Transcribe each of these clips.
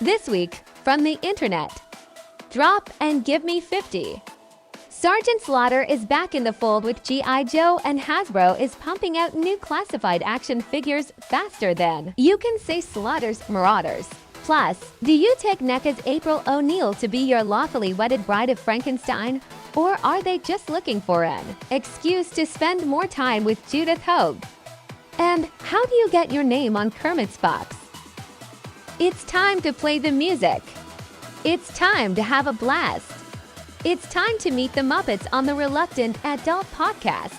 This week, from the internet. Drop and give me 50. Sergeant Slaughter is back in the fold with G.I. Joe, and Hasbro is pumping out new classified action figures faster than you can say Slaughter's Marauders. Plus, do you take NECA's April O'Neil to be your lawfully wedded Bride of Frankenstein? Or are they just looking for an excuse to spend more time with Judith Hoag? And how do you get your name on Kermit's box? It's time to play the music. It's time to have a blast. It's time to meet the Muppets on the Reluctant Adult Podcast.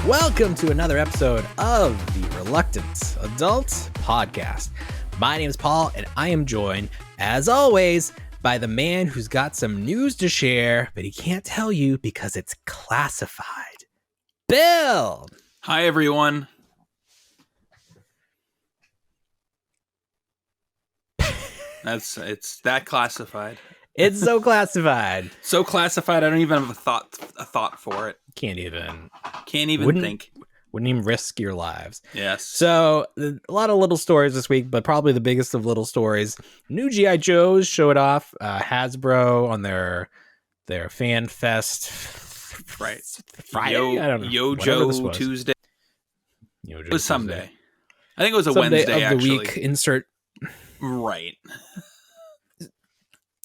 Welcome to another episode of the Reluctant Adult Podcast. My name is Paul, and I am joined, as always, by the man who's got some news to share, but he can't tell you because it's classified. Bill! Hi, everyone. It's that classified. It's so classified. So classified, I don't even have a thought for it. Can't even think. Wouldn't even risk your lives. Yes. So, a lot of little stories this week, but probably the biggest of little stories. New G.I. Joes showed off. Hasbro on their Fan Fest. Right. Friday? I don't know. Yojo Tuesday. It was someday. I think it was a Someday Wednesday, of the actually. week. Insert. Right.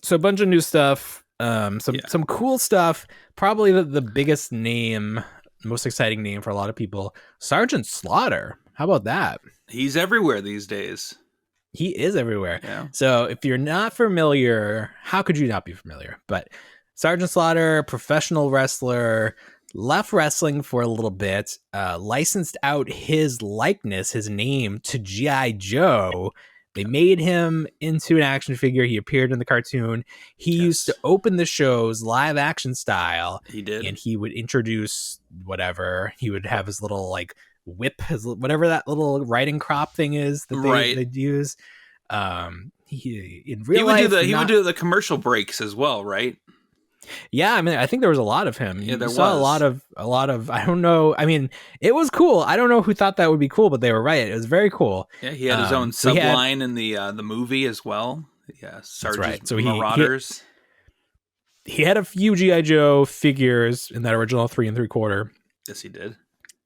So a bunch of new stuff. Some cool stuff. Probably the biggest name, most exciting name for a lot of people, Sergeant Slaughter. How about that? He's everywhere these days. He is everywhere. Yeah. So if you're not familiar, how could you not be familiar? But Sergeant Slaughter, professional wrestler, left wrestling for a little bit, licensed out his likeness, his name to G.I. Joe. They made him into an action figure. He appeared in the cartoon. He used to open the shows live action style. He did. And he would introduce whatever. He would have his little like whip, whatever that little riding crop thing is that they'd use. He would do the commercial breaks as well, right? Yeah, I mean, I think there was a lot of him. Yeah, there was a lot of. I don't know. I mean, it was cool. I don't know who thought that would be cool, but they were right. It was very cool. Yeah, he had his own subline in the movie as well. Yeah, Sergeant right. So Marauders. He had a few G.I. Joe figures in that original 3 3/4. Yes, he did.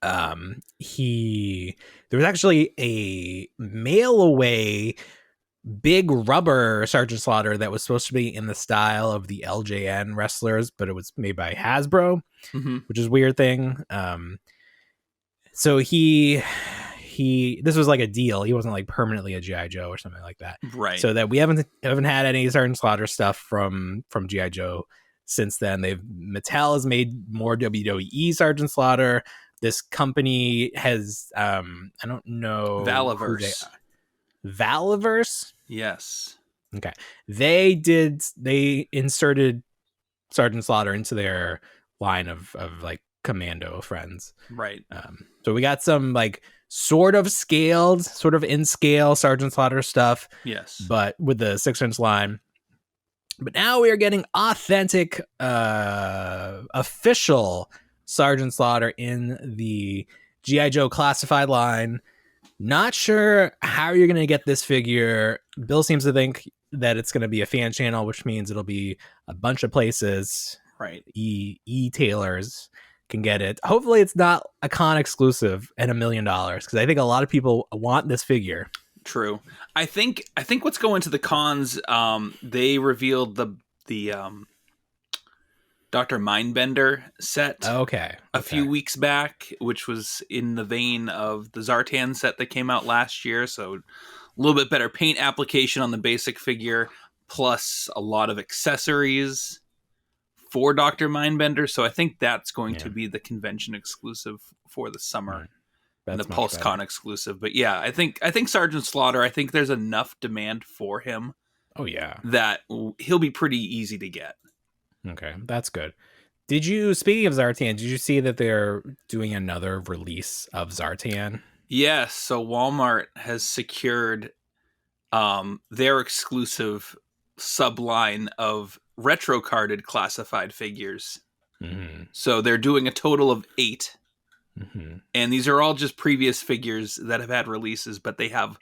There was actually a mail away big rubber Sergeant Slaughter that was supposed to be in the style of the LJN wrestlers, but it was made by Hasbro, which is a weird thing. So this was like a deal. He wasn't like permanently a G.I. Joe or something like that. Right. So that we haven't had any Sergeant Slaughter stuff from G.I. Joe since then. Mattel has made more WWE Sergeant Slaughter. This company has I don't know, Valaverse? Yes. Okay. They inserted Sergeant Slaughter into their line of like commando friends. Right. So we got some like sort of in scale Sergeant Slaughter stuff. Yes. But with the 6-inch line. But now we are getting authentic official Sergeant Slaughter in the G.I. Joe classified line. Not sure how you're going to get this figure. Bill seems to think that it's going to be a fan channel, which means it'll be a bunch of places. Right. E-tailers can get it. Hopefully it's not a con exclusive and $1 million, because I think a lot of people want this figure. True. I think what's going to the cons, they revealed the Dr. Mindbender set a few weeks back, which was in the vein of the Zartan set that came out last year. So a little bit better paint application on the basic figure, plus a lot of accessories for Dr. Mindbender. So I think that's going to be the convention exclusive for the summer. And the PulseCon exclusive. But yeah, I think Sergeant Slaughter, I think there's enough demand for him. Oh yeah. That he'll be pretty easy to get. Okay, that's good. Speaking of Zartan, did you see that they're doing another release of Zartan? Yes, so Walmart has secured their exclusive subline of retro-carded classified figures. Mm-hmm. So they're doing a total of 8 And these are all just previous figures that have had releases, but they have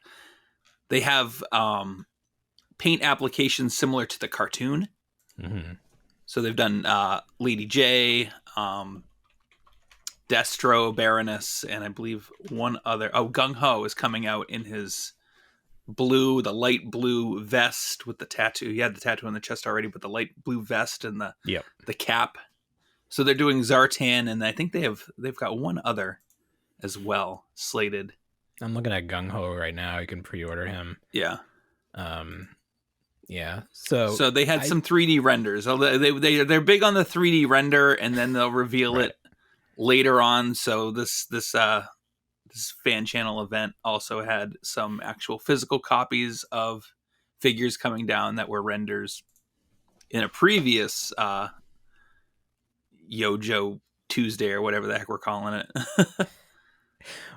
paint applications similar to the cartoon. So they've done Lady J, Destro, Baroness, and I believe one other. Oh, Gung Ho is coming out in his blue, the light blue vest with the tattoo. He had the tattoo on the chest already, but the light blue vest and the cap. So they're doing Zartan, and I think they've got one other as well slated. I'm looking at Gung Ho right now. You can pre-order him. Yeah. Yeah. So they had some 3D renders. They're big on the 3D render, and then they'll reveal it later on. So this fan channel event also had some actual physical copies of figures coming down that were renders in a previous Yojo Tuesday or whatever the heck we're calling it.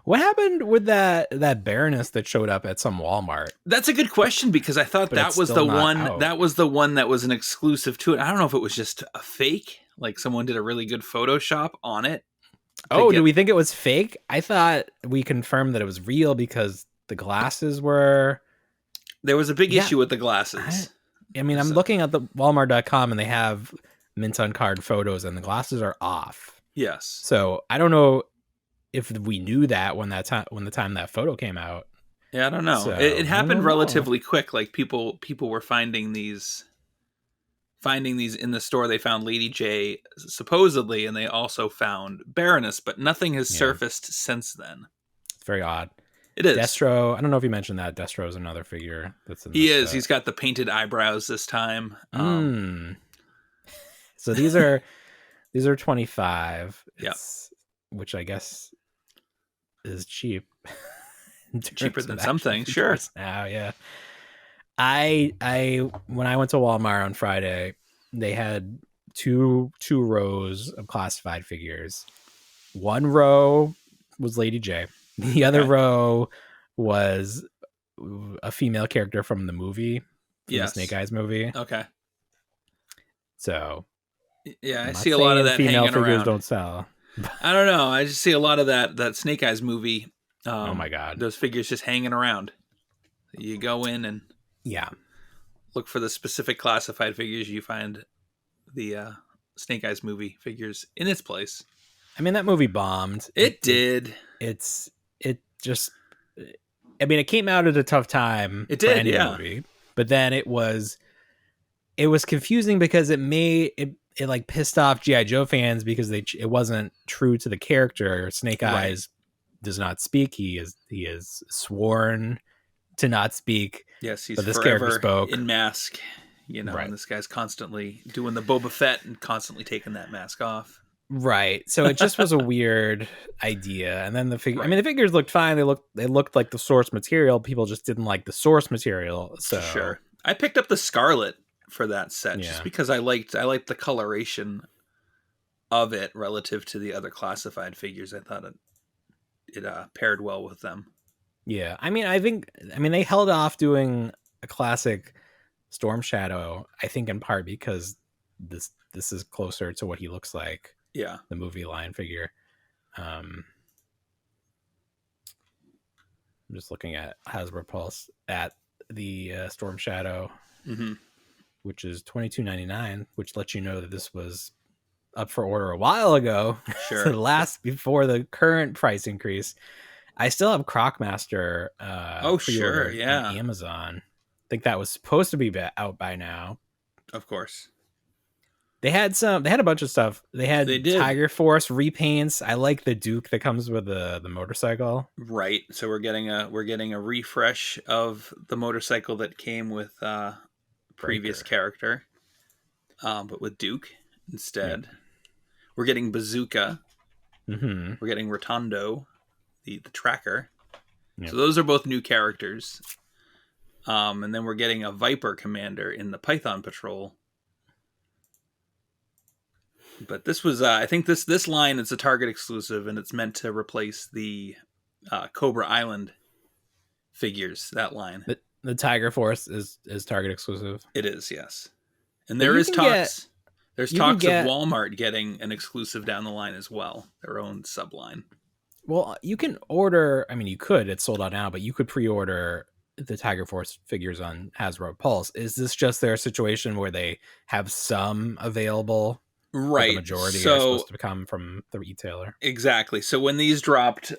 What happened with that Baroness that showed up at some Walmart? That's a good question, because I thought that was the one out. That was the one that was an exclusive to it. I don't know if it was just a fake, like someone did a really good Photoshop on it. Oh, do we think it was fake? I thought we confirmed that it was real because the glasses were... There was a big issue with the glasses. I'm looking at the Walmart.com and they have mint on card photos and the glasses are off. Yes. So I don't know if we knew that when the time that photo came out. Yeah, I don't know. So, it happened relatively quick. Like people were finding these in the store. They found Lady J supposedly, and they also found Baroness, but nothing has surfaced since then. It's very odd. It is. Destro, I don't know if you mentioned that. Destro is another figure that's in He is. He's got the painted eyebrows this time. So these are 25. Yeah. Which I guess is cheap. Cheaper than something, sure. Now, yeah. I when I went to Walmart on Friday, they had two rows of classified figures. One row was Lady J. The other row was a female character from the movie, the Snake Eyes movie. Okay. So, yeah, I see a lot of that female hanging figures around. Don't sell. I don't know. I just see a lot of that Snake Eyes movie. Oh my God. Those figures just hanging around. You go in and look for the specific classified figures. You find the Snake Eyes movie figures in its place. I mean, that movie bombed. It did. It came out at a tough time. It did, movie, but then it was confusing because it like pissed off G.I. Joe fans because it wasn't true to the character. Snake Eyes does not speak. He is sworn to not speak. Yes, he's but this forever character spoke in mask. And this guy's constantly doing the Boba Fett and constantly taking that mask off. Right. So it just was a weird idea. And then the figure, the figures looked fine. They looked like the source material. People just didn't like the source material. So sure. I picked up the Scarlet for that set just because I liked the coloration of it relative to the other classified figures. I thought it paired well with them. Yeah. They held off doing a classic Storm Shadow, I think in part because this is closer to what he looks like. Yeah. The movie line figure. I'm just looking at Hasbro Pulse at the Storm Shadow, which is $22.99, which lets you know that this was up for order a while ago. Sure. Before the current price increase. I still have Crocmaster. Sure. Yeah. On Amazon. I think that was supposed to be out by now. Of course. They had a bunch of stuff. They did. Tiger Force repaints. I like the Duke that comes with the motorcycle. Right. So we're getting a refresh of the motorcycle that came with previous character, but with Duke instead. Yeah. We're getting Bazooka. Mm-hmm. We're getting Rotondo, the tracker. Yep. So those are both new characters. And then we're getting a Viper commander in the Python Patrol. But this was, I think this line is a Target exclusive, and it's meant to replace the Cobra Island figures. That line, the Tiger Force is Target exclusive. It is, yes. And there is talks. There's talks of Walmart getting an exclusive down the line as well, their own subline. Well, you can order. I mean, you could. It's sold out now, but you could pre-order the Tiger Force figures on Hasbro Pulse. Is this just their situation where they have some available? Right. But the majority are supposed to come from the retailer. Exactly. So when these dropped,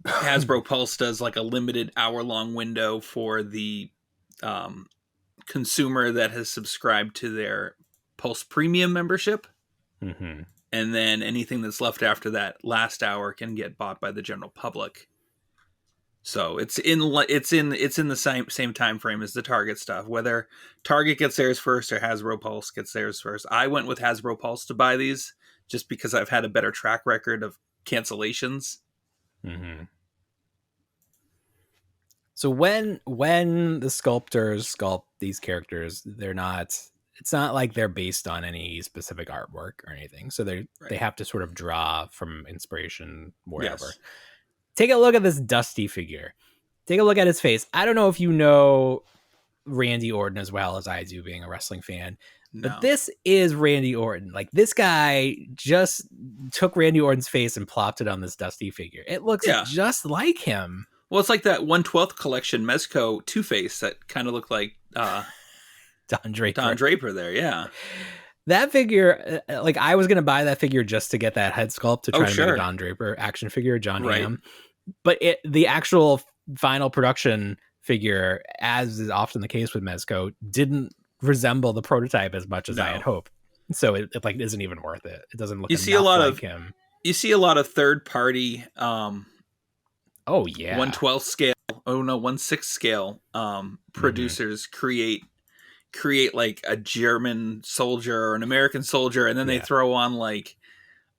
Hasbro Pulse does like a limited hour-long window for the consumer that has subscribed to their Pulse Premium membership. Mm-hmm. And then anything that's left after that last hour can get bought by the general public. So it's in the same time frame as the Target stuff. Whether Target gets theirs first or Hasbro Pulse gets theirs first. I went with Hasbro Pulse to buy these just because I've had a better track record of cancellations. Mm-hmm. So when the sculptors sculpt these characters, it's not like they're based on any specific artwork or anything. So they have to sort of draw from inspiration wherever. Yes. Take a look at this Dusty figure. Take a look at his face. I don't know if you know Randy Orton as well as I do, being a wrestling fan. No. But this is Randy Orton. Like, this guy just took Randy Orton's face and plopped it on this Dusty figure. It looks just like him. Well, it's like that 1/12 collection Mezco Two-Face that kind of looked like Don Draper. Don Draper there, yeah. That figure, like, I was going to buy that figure just to get that head sculpt to try to make a Don Draper action figure, John Hamm. But the actual final production figure, as is often the case with Mezco, didn't resemble the prototype as much as I had hoped. So it like isn't even worth it. It doesn't look like him. You see a lot of third-party 1/12 scale, 1/6 scale producers create like a German soldier or an American soldier, and then they throw on like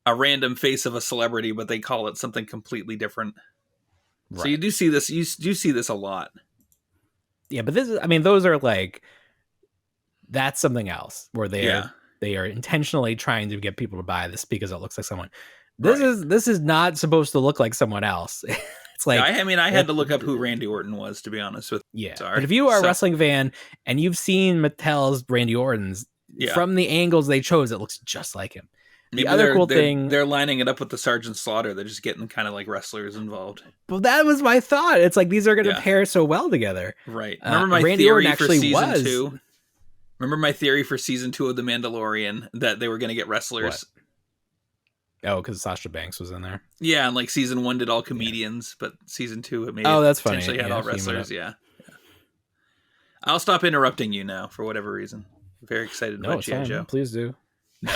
a random face of a celebrity, but they call it something completely different. Right. So you do see this a lot. Yeah, but those are like, that's something else where they are intentionally trying to get people to buy this because it looks like someone. This is not supposed to look like someone else. It's like, I had to look up who Randy Orton was, to be honest with you. Yeah. But if you are a wrestling fan and you've seen Mattel's Randy Orton's, from the angles they chose, it looks just like him. The other cool thing, they're lining it up with the Sergeant Slaughter. They're just getting kind of like wrestlers involved. Well, that was my thought. It's like, these are going to pair so well together. Right. Remember my Randy theory Orton for season 2? Remember my theory for season 2 of The Mandalorian that they were going to get wrestlers? What? Oh, because Sasha Banks was in there. Yeah, and like season 1 did all comedians, but season 2 it that's funny. Potentially had all wrestlers. Yeah. I'll stop interrupting you now for whatever reason. Very excited about G.I. Joe. Please do. No.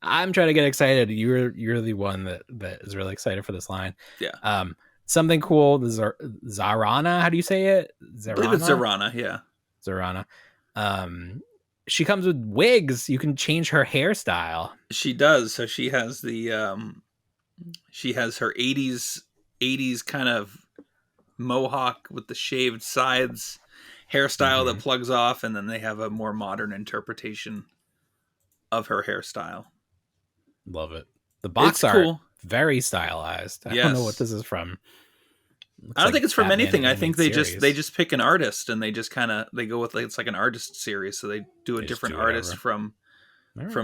I'm trying to get excited. You're the one that is really excited for this line. Yeah. Something cool. Zarana. How do you say it? I believe it's Zarana. Yeah. Zarana. She comes with wigs. You can change her hairstyle. She does. So she has she has her 80s kind of mohawk with the shaved sides hairstyle that plugs off, and then they have a more modern interpretation of her hairstyle. Love it. The box art, very stylized. I don't know what this is from. I don't think it's from anything. I think they just pick an artist and they just they go with it's like an artist series. So they do a different artist from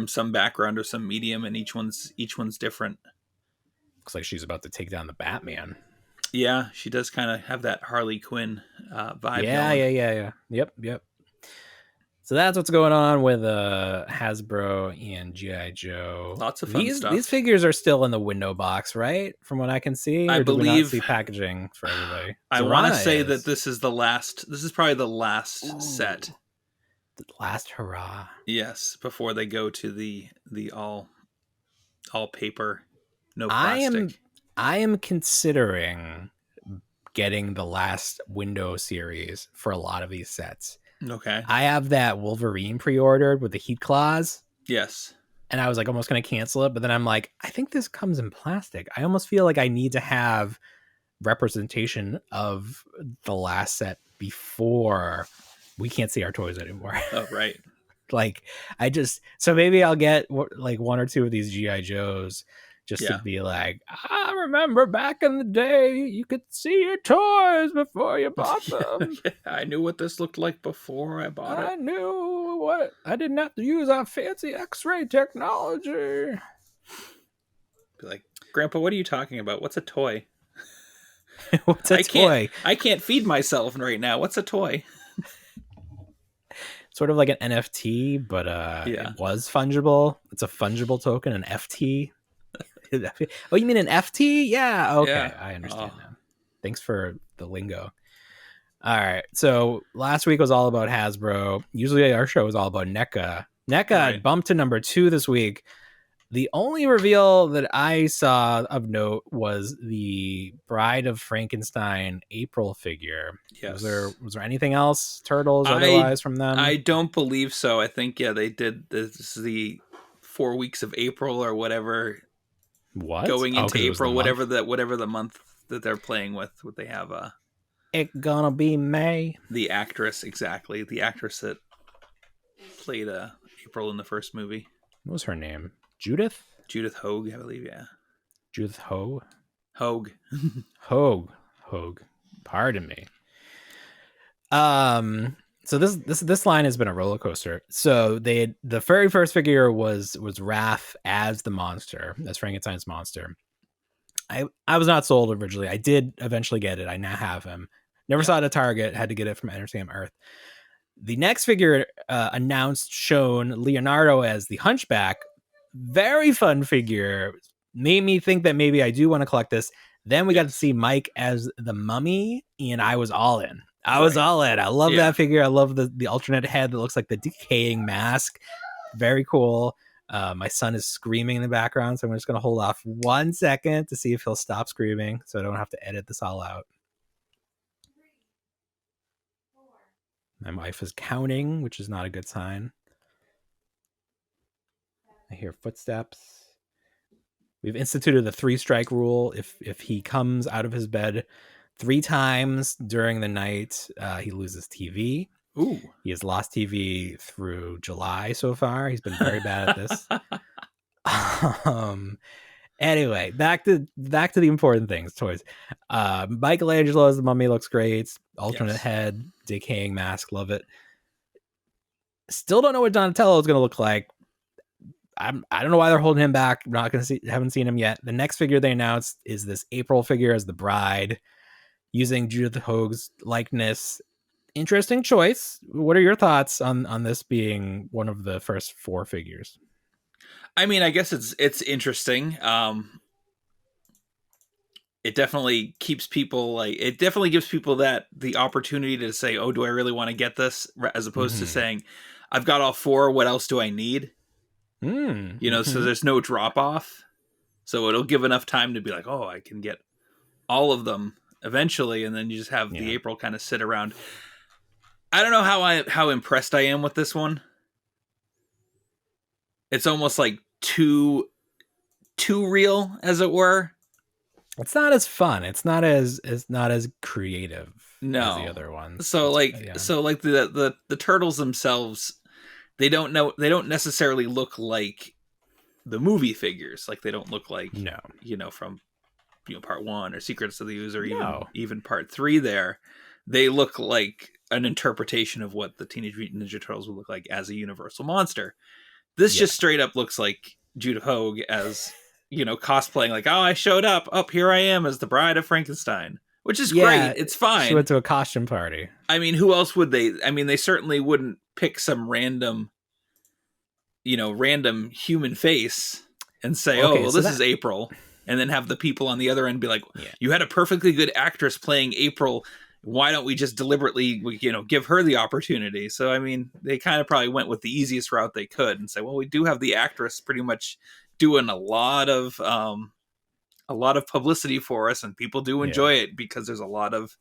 some background or some medium, and each one's different. Looks like she's about to take down the Batman. Yeah, she does kind of have that Harley Quinn vibe. Yeah. Yep. So that's what's going on with Hasbro and G.I. Joe. Lots of fun stuff. These figures are still in the window box, right? From what I can see, I believe. Do we not see packaging for everybody? I want to say that this is the last. This is probably the last set. The last hurrah. Yes, before they go to the all paper, no plastic. I am considering getting the last window series for a lot of these sets. Okay. I have that Wolverine pre-ordered with the heat claws. Yes. And I was like almost going to cancel it, but then I'm like, I think this comes in plastic. I almost feel like I need to have representation of the last set before we can't see our toys anymore. Oh, right. So maybe I'll get like one or two of these G.I. Joes just to be like, I remember back in the day, you could see your toys before you bought them. I knew what this looked like before I bought it. I knew what. I didn't have to use our fancy X-ray technology. Be like, Grandpa, what are you talking about? What's a toy? What's a toy? I can't feed myself right now. What's a toy? Sort of like an NFT, but it was fungible. It's a fungible token, an FT. Oh, you mean an FT? Yeah. Okay, yeah. I understand now. Thanks for the lingo. All right. So last week was all about Hasbro. Usually our show is all about NECA. NECA bumped to number 2 this week. The only reveal that I saw of note was the Bride of Frankenstein April figure. Yes. Was there anything else, Turtles, otherwise from them? I don't believe so. I think, they did the 4 weeks of April or whatever. What? Going into April, whatever the month that they're playing with, what they have. It gonna be May. The actress, exactly. The actress that played April in the first movie. What was her name? Judith Hoag, I believe. Yeah. Judith Hoag. Hoag. Pardon me. So this line has been a roller coaster. So the very first figure was Raph as the monster, as Frankenstein's monster. I was not sold originally. I did eventually get it. I now have him. Never saw it at Target. Had to get it from Entertainment Earth. The next figure shown Leonardo as the Hunchback. Very fun figure. Made me think that maybe I do want to collect this. Then we got to see Mike as the Mummy, and I was all in. I love that figure. I love the alternate head that looks like the decaying mask. Very cool. My son is screaming in the background, so I'm just going to hold off 1 second to see if he'll stop screaming so I don't have to edit this all out. My wife is counting, which is not a good sign. I hear footsteps. We've instituted the 3-strike rule. If he comes out of his bed 3 times during the night, he loses TV. Ooh. He has lost TV through July so far. He's been very bad at this. Anyway, back to the important things, toys. Michelangelo as the Mummy looks great. Alternate head, decaying mask, love it. Still don't know what Donatello is going to look like. I don't know why they're holding him back. Haven't seen him yet. The next figure they announced is this April figure as the bride, using Judith Hoag's likeness. Interesting choice. What are your thoughts on this being one of the first 4 figures? I mean, I guess it's interesting. It definitely keeps people it definitely gives people the opportunity to say, oh, do I really want to get this? As opposed to saying, I've got all 4. What else do I need? So there's no drop off. So it'll give enough time to be like, oh, I can get all of them eventually. And then you just have the April kind of sit around. I don't know how impressed I am with this one. It's almost like too real, as it were. It's not as fun. It's not as creative as the other ones. So the turtles themselves, they don't necessarily look like the movie figures. Like they don't look like from part 1 or Secrets of the Ooze or even part 3 there. They look like an interpretation of what the Teenage Mutant Ninja Turtles would look like as a universal monster. This just straight up looks like Judith Hoag as, cosplaying like, oh, I showed up. Up here I am as the Bride of Frankenstein, which is great. It's fine. She went to a costume party. I mean, who else would they? I mean, they certainly wouldn't pick some random human face and say, this is April. And then have the people on the other end be like, you had a perfectly good actress playing April. Why don't we just deliberately, give her the opportunity? So, I mean, they kind of probably went with the easiest route they could and say, well, we do have the actress pretty much doing a lot of publicity for us, and people do enjoy it because there's a lot of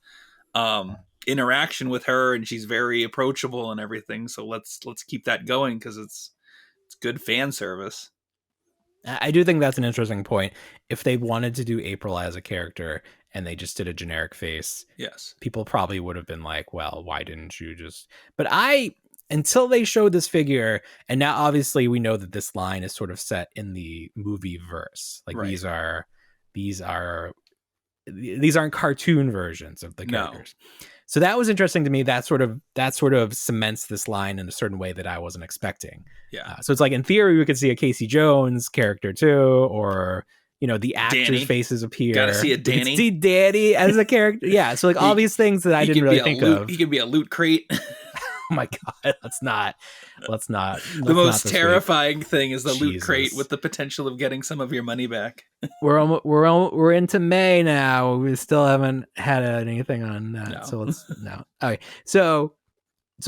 interaction with her, and she's very approachable and everything. So let's keep that going because it's good fan service. I do think that's an interesting point. If they wanted to do April as a character and they just did a generic face, people probably would have been like, well, why didn't you just... But until they showed this figure, and now obviously we know that this line is sort of set in the movie verse. Like these aren't cartoon versions of the characters. No. So that was interesting to me. That sort of cements this line in a certain way that I wasn't expecting. Yeah. So it's like, in theory, we could see a Casey Jones character too, or the actors' faces appear. Gotta see a Danny. We can see Danny as a character. Yeah, so like all these things that I didn't really think of. He could be a loot crate. Oh my god, let's not. The most terrifying thing is the loot crate with the potential of getting some of your money back. We're into May now. We still haven't had anything on that. No. So let's no. Okay, so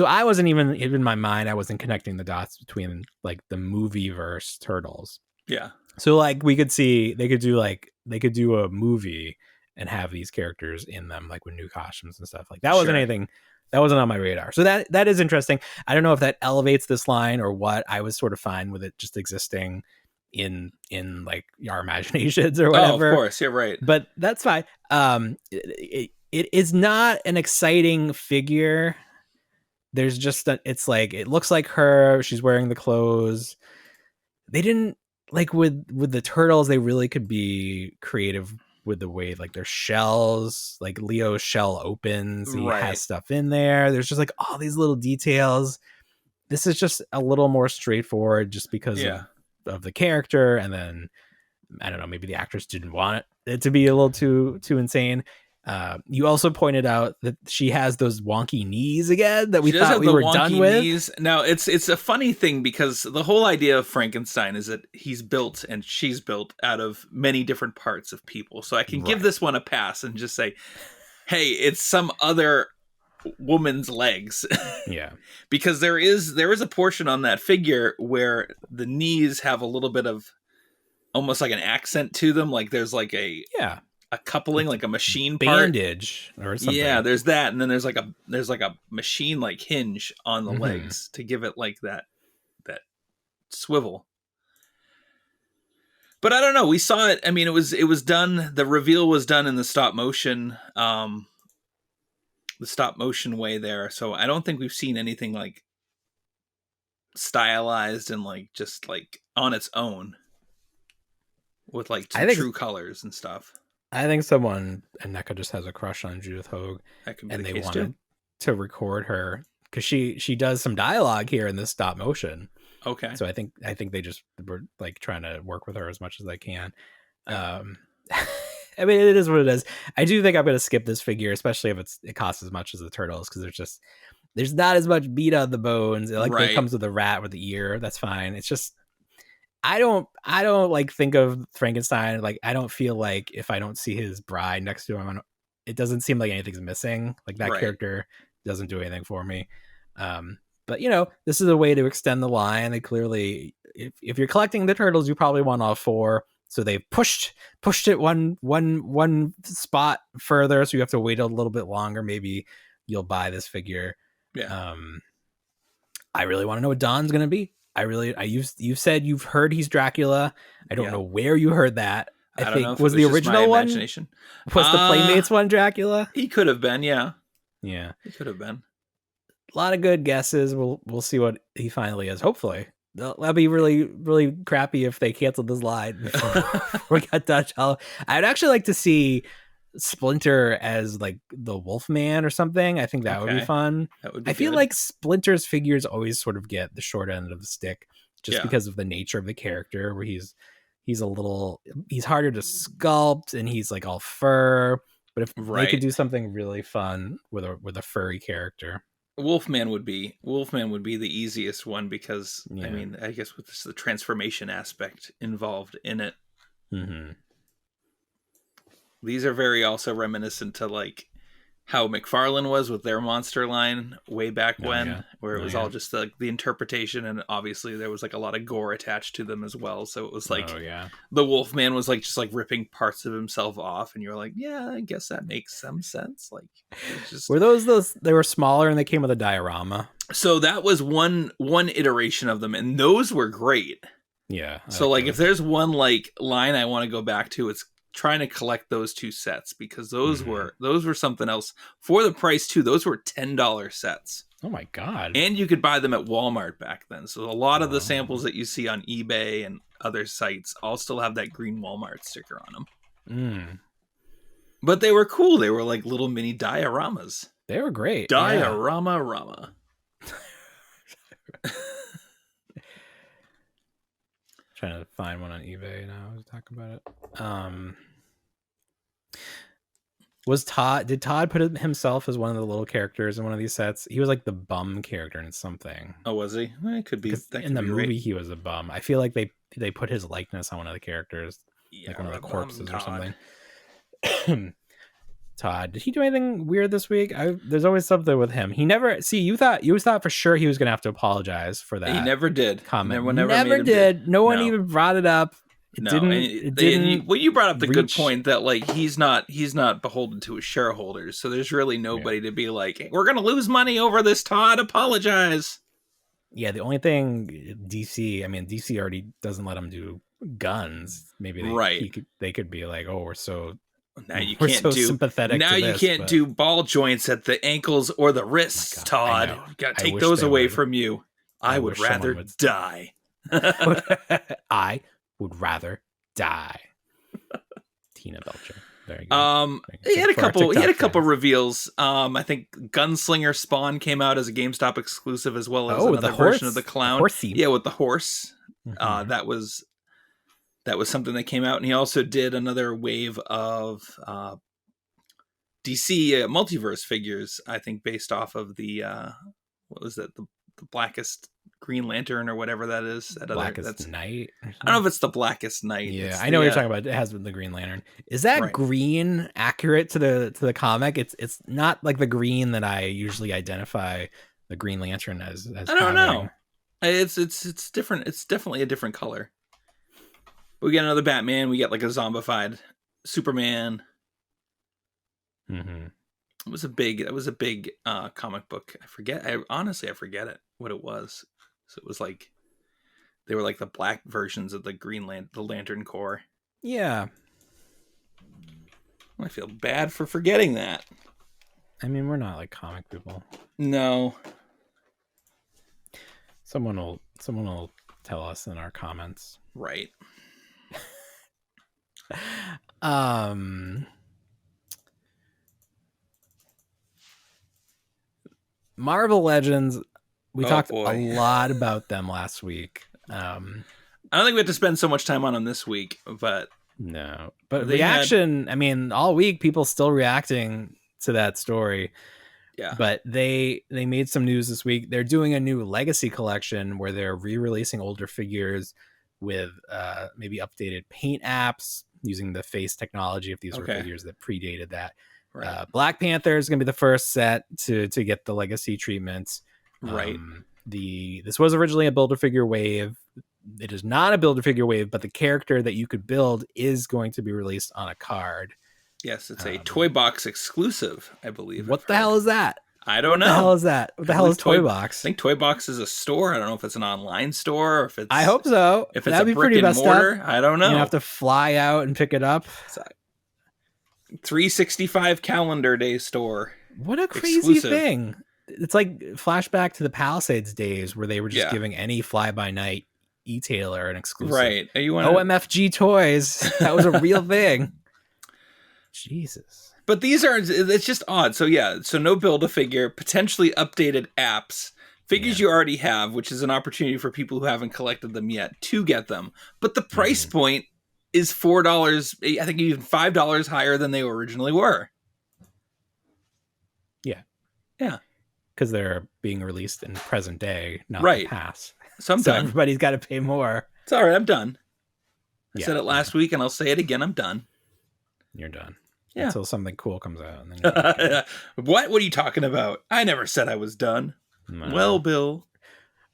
I wasn't even in my mind. I wasn't connecting the dots between like the movie verse Turtles. Yeah. So like we could see they could do a movie and have these characters in them like with new costumes and stuff. Like that wasn't anything. That wasn't on my radar. So that is interesting. I don't know if that elevates this line or what. I was sort of fine with it just existing in like our imaginations or whatever. Oh, of course, you're right. But that's fine. It is not an exciting figure. There's just it's like it looks like her. She's wearing the clothes. They didn't like with the turtles. They really could be creative with the way like their shells, like Leo's shell opens, he has stuff in there. There's just like all these little details. This is just a little more straightforward just because of the character. And then I don't know, maybe the actors didn't want it to be a little too insane. You also pointed out that she has those wonky knees again that we thought we were done with. Knees. Now it's a funny thing because the whole idea of Frankenstein is that he's built and she's built out of many different parts of people. So I can give this one a pass and just say, hey, it's some other woman's legs. Yeah. Because there is a portion on that figure where the knees have a little bit of almost like an accent to them. Like there's like a coupling, like a machine bandage or something. Yeah, there's that, and then there's like a machine like hinge on the legs to give it like that swivel. But I don't know. We saw it. I mean, it was done. The reveal was done in the stop motion way there. So I don't think we've seen anything like stylized and like just like on its own with like true colors and stuff. I think someone at NECA just has a crush on Judith Hoag, and they wanted to record her because she does some dialogue here in this stop motion. Okay, so I think they just were like trying to work with her as much as they can. I mean, it is what it is. I do think I'm going to skip this figure, especially if it costs as much as the turtles, because there's not as much meat on the bones. It comes with a rat with the ear. That's fine. It's just. I don't like think of Frankenstein. Like, I don't feel like if I don't see his bride next to him, it doesn't seem like anything's missing. Like that character doesn't do anything for me. But this is a way to extend the line. They clearly, if you're collecting the turtles, you probably want all four. So they've pushed it one spot further. So you have to wait a little bit longer. Maybe you'll buy this figure. Yeah. I really want to know what Don's going to be. You've said you've heard he's Dracula. I don't know where you heard that. I think was the original one. Was the Playmates one Dracula? He could have been, yeah. Yeah. He could have been. A lot of good guesses. We'll see what he finally is. Hopefully. That'd be really, really crappy if they canceled this line before we got Dutch. I'd actually like to see Splinter as like the Wolfman or something. I think that would be fun. I feel like Splinter's figures always sort of get the short end of the stick just because of the nature of the character, where he's harder to sculpt and he's like all fur. But if they could do something really fun with a furry character, Wolfman would be the easiest one because I mean, I guess with the transformation aspect involved in it. Mm-hmm. These are very also reminiscent to like how McFarlane was with their monster line way back when, where it was all just the interpretation, and obviously there was like a lot of gore attached to them as well. So it was like the Wolfman was like just like ripping parts of himself off, and you're like, yeah, I guess that makes some sense. Like, were those they were smaller and they came with a diorama? So that was one iteration of them, and those were great. Yeah. So like if there's one like line I want to go back to, it's trying to collect those two sets, because those were something else for the price too. Those were $10 sets. Oh my god. And you could buy them at Walmart back then. So a lot of the samples that you see on eBay and other sites all still have that green Walmart sticker on them. But they were cool. They were like little mini dioramas. They were great. Rama. Trying to find one on eBay now to talk about it. Did Todd put himself as one of the little characters in one of these sets? He was like the bum character in something. Oh, was he? It could be. In the movie, he was a bum. I feel like they put his likeness on one of the characters, like one of the corpses or something. Todd, did he do anything weird this week? There's always something with him. He never. See, you thought for sure he was gonna have to apologize for that. He never did. Comment. Never did. No one even brought it up. It didn't. Well, you brought up the good point that like he's not beholden to his shareholders, so there's really nobody to be like, hey, we're gonna lose money over this. Todd, apologize. Yeah, the only thing DC already doesn't let him do guns. Maybe they could be like, oh, we're so sympathetic. Now you can't do ball joints at the ankles or the wrists, Todd. You gotta take those away from you. I would rather die. I would rather die. Tina Belcher. There you go. He had a couple reveals. I think Gunslinger Spawn came out as a GameStop exclusive, as well as another version of the clown. Yeah, with the horse. Mm-hmm. That was something that came out, and he also did another wave of DC multiverse figures. I think based off of the what was that? The Blackest Green Lantern or whatever that is. Blackest Night. I don't know if it's the Blackest Night. Yeah, I know what you're talking about. It has been the Green Lantern. Is that green accurate to the comic? It's not like the green that I usually identify the Green Lantern as I don't know. It's different. It's definitely a different color. We get another Batman. We get like a zombified Superman. Mm-hmm. That was a big comic book. I forget it what it was. So it was like they were like the black versions of the the Lantern Corps. Yeah. I feel bad for forgetting that. I mean, we're not like comic people. No. Someone will tell us in our comments. Right. Marvel Legends, we talked a lot about them last week. I don't think we have to spend so much time on them this week, but no. But reaction, I mean, all week people still reacting to that story. Yeah. But they made some news this week. They're doing a new Legacy collection where they're re-releasing older figures with maybe updated paint apps using the face technology if these were figures that predated that. Right. Black Panther is going to be the first set to get the Legacy treatments. Right. This was originally a Build-A-Figure wave. It is not a Build-A-Figure wave, but the character that you could build is going to be released on a card. Yes, it's a Toy Box exclusive, I believe. What the hell is that? I don't know. What the hell is that? What the hell is Toy Box? I think Toy Box is a store. I don't know if it's an online store or if it's... I hope so. If it's That'd a brick and mortar, I don't know. You have to fly out and pick it up. It's 365 calendar day store. What a crazy thing. It's like flashback to the Palisades days where they were just giving any fly-by-night e-tailer an exclusive. Right. OMFG Toys. That was a real thing. Jesus. But it's just odd. So so no Build-A-Figure, potentially updated apps, figures you already have, which is an opportunity for people who haven't collected them yet to get them. But the price point is $4, I think even $5 higher than they originally were. Yeah. Yeah. Because they're being released in present day, not the past. So everybody's got to pay more. It's all right. I'm done. I said it last week and I'll say it again. I'm done. You're done. Yeah. Until something cool comes out. And then What are you talking about? I never said I was done. No. Well, Bill.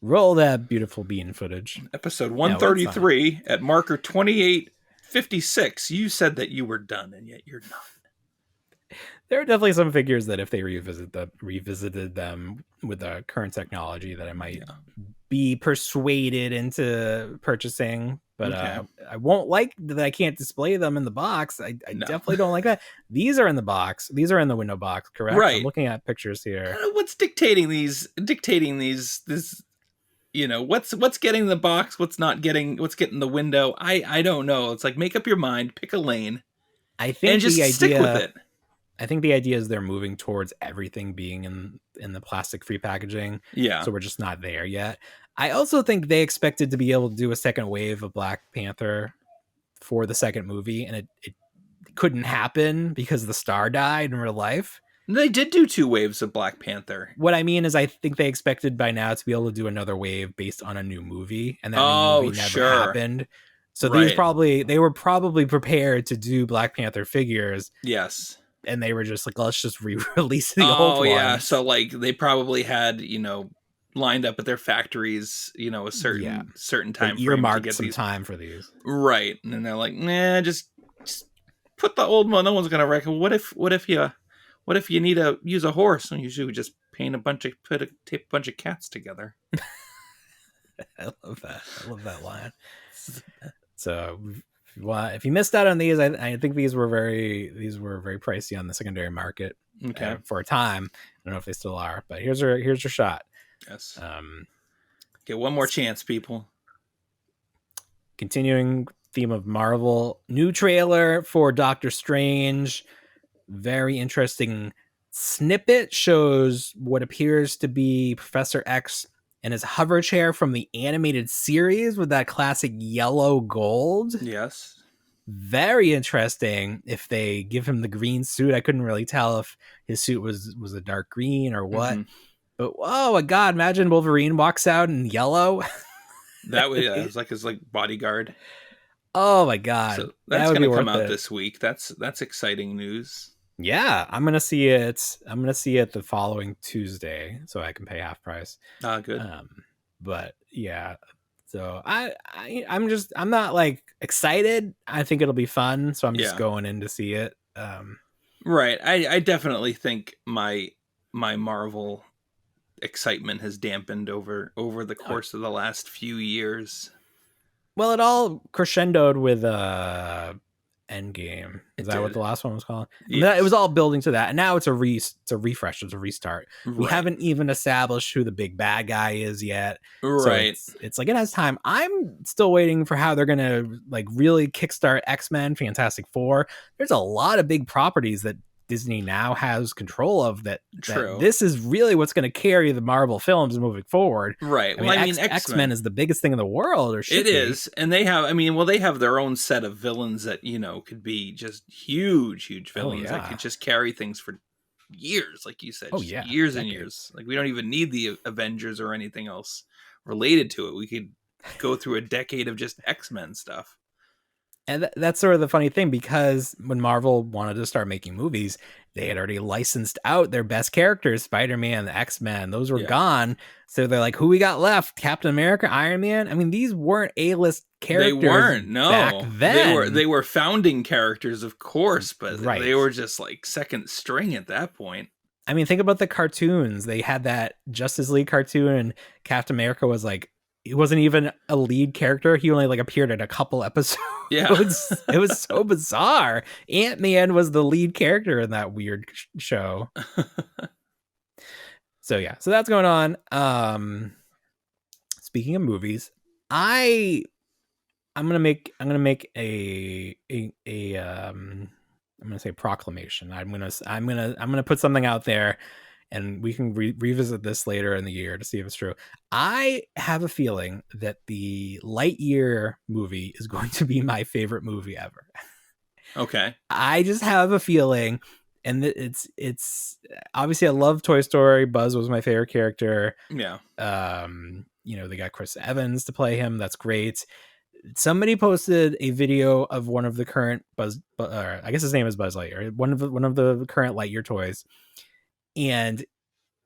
Roll that beautiful bean footage. Episode 133 at marker 2856. You said that you were done, and yet you're not. There are definitely some figures that if they revisited them with the current technology that I might be persuaded into purchasing. But I won't like that I can't display them in the box. I definitely don't like that. These are in the box. These are in the window box, correct? Right. I'm looking at pictures here. What's dictating these? This, what's getting the box? What's getting the window? I don't know. It's like, make up your mind, pick a lane. I think and just stick with it. I think the idea is they're moving towards everything being in the plastic-free packaging. Yeah. So we're just not there yet. I also think they expected to be able to do a second wave of Black Panther for the second movie, and it couldn't happen because the star died in real life. They did do 2 waves of Black Panther. What I mean is I think they expected by now to be able to do another wave based on a new movie, and that new movie never happened. So they were probably prepared to do Black Panther figures. Yes. And they were just like, let's just re-release the old ones. Yeah. So like they probably had, lined up at their factories, a certain time frame earmarked some time for these. Right. And then they're like, nah, just put the old one. No one's gonna reckon. What if you need to use a horse? And usually we just tape a bunch of cats together. I love that line. So if you missed out on these, I think these were very pricey on the secondary market. Okay. For a time. I don't know if they still are, but here's your shot. Yes. Get one more chance, people. Continuing theme of Marvel, new trailer for Doctor Strange. Very interesting snippet, shows what appears to be Professor X in his hover chair from the animated series with that classic yellow gold. Yes. Very interesting. If they give him the green suit, I couldn't really tell if his suit was a dark green or what. Mm-hmm. But oh my God, imagine Wolverine walks out in yellow. That would it's like his bodyguard. Oh my God. So that's going to come out this week. That's exciting news. Yeah, I'm gonna see it. I'm gonna see it the following Tuesday, so I can pay half price. Good. But yeah, so I'm not like excited. I think it'll be fun, so I'm just going in to see it. Right. I definitely think my Marvel excitement has dampened over the course of the last few years. Well, it all crescendoed with Endgame. Is that what the last one was called? Yes. It was all building to that, and now it's a refresh, it's a restart. Right. We haven't even established who the big bad guy is yet. Right. So it's like it has time. I'm still waiting for how they're gonna really kickstart X-Men, Fantastic Four. There's a lot of big properties that Disney now has control of that this is really what's going to carry the Marvel films moving forward. Right. I mean, X-Men is the biggest thing in the world, or should it is. And they have, they have their own set of villains that, could be just huge villains that could just carry things for years, like you said. Years and years. Like, we don't even need the Avengers or anything else related to it. We could go through a decade of just X-Men stuff. And that's sort of the funny thing, because when Marvel wanted to start making movies, they had already licensed out their best characters, Spider-Man, the X-Men. Those were gone. So they're like, who we got left? Captain America, Iron Man? I mean, these weren't A-list characters. They weren't, no. Back then. They were founding characters, of course, but they were just like second string at that point. I mean, think about the cartoons. They had that Justice League cartoon, and Captain America was like, he wasn't even a lead character. He only appeared in a couple episodes. Yeah. It was so bizarre. Ant-Man was the lead character in that weird show. So that's going on. Speaking of movies, I'm gonna make a proclamation. I'm gonna put something out there. And we can revisit this later in the year to see if it's true. I have a feeling that the Lightyear movie is going to be my favorite movie ever. Okay. I just have a feeling, and it's obviously I love Toy Story. Buzz was my favorite character. Yeah. They got Chris Evans to play him. That's great. Somebody posted a video of one of the current I guess his name is Buzz Lightyear. One of the current Lightyear toys. And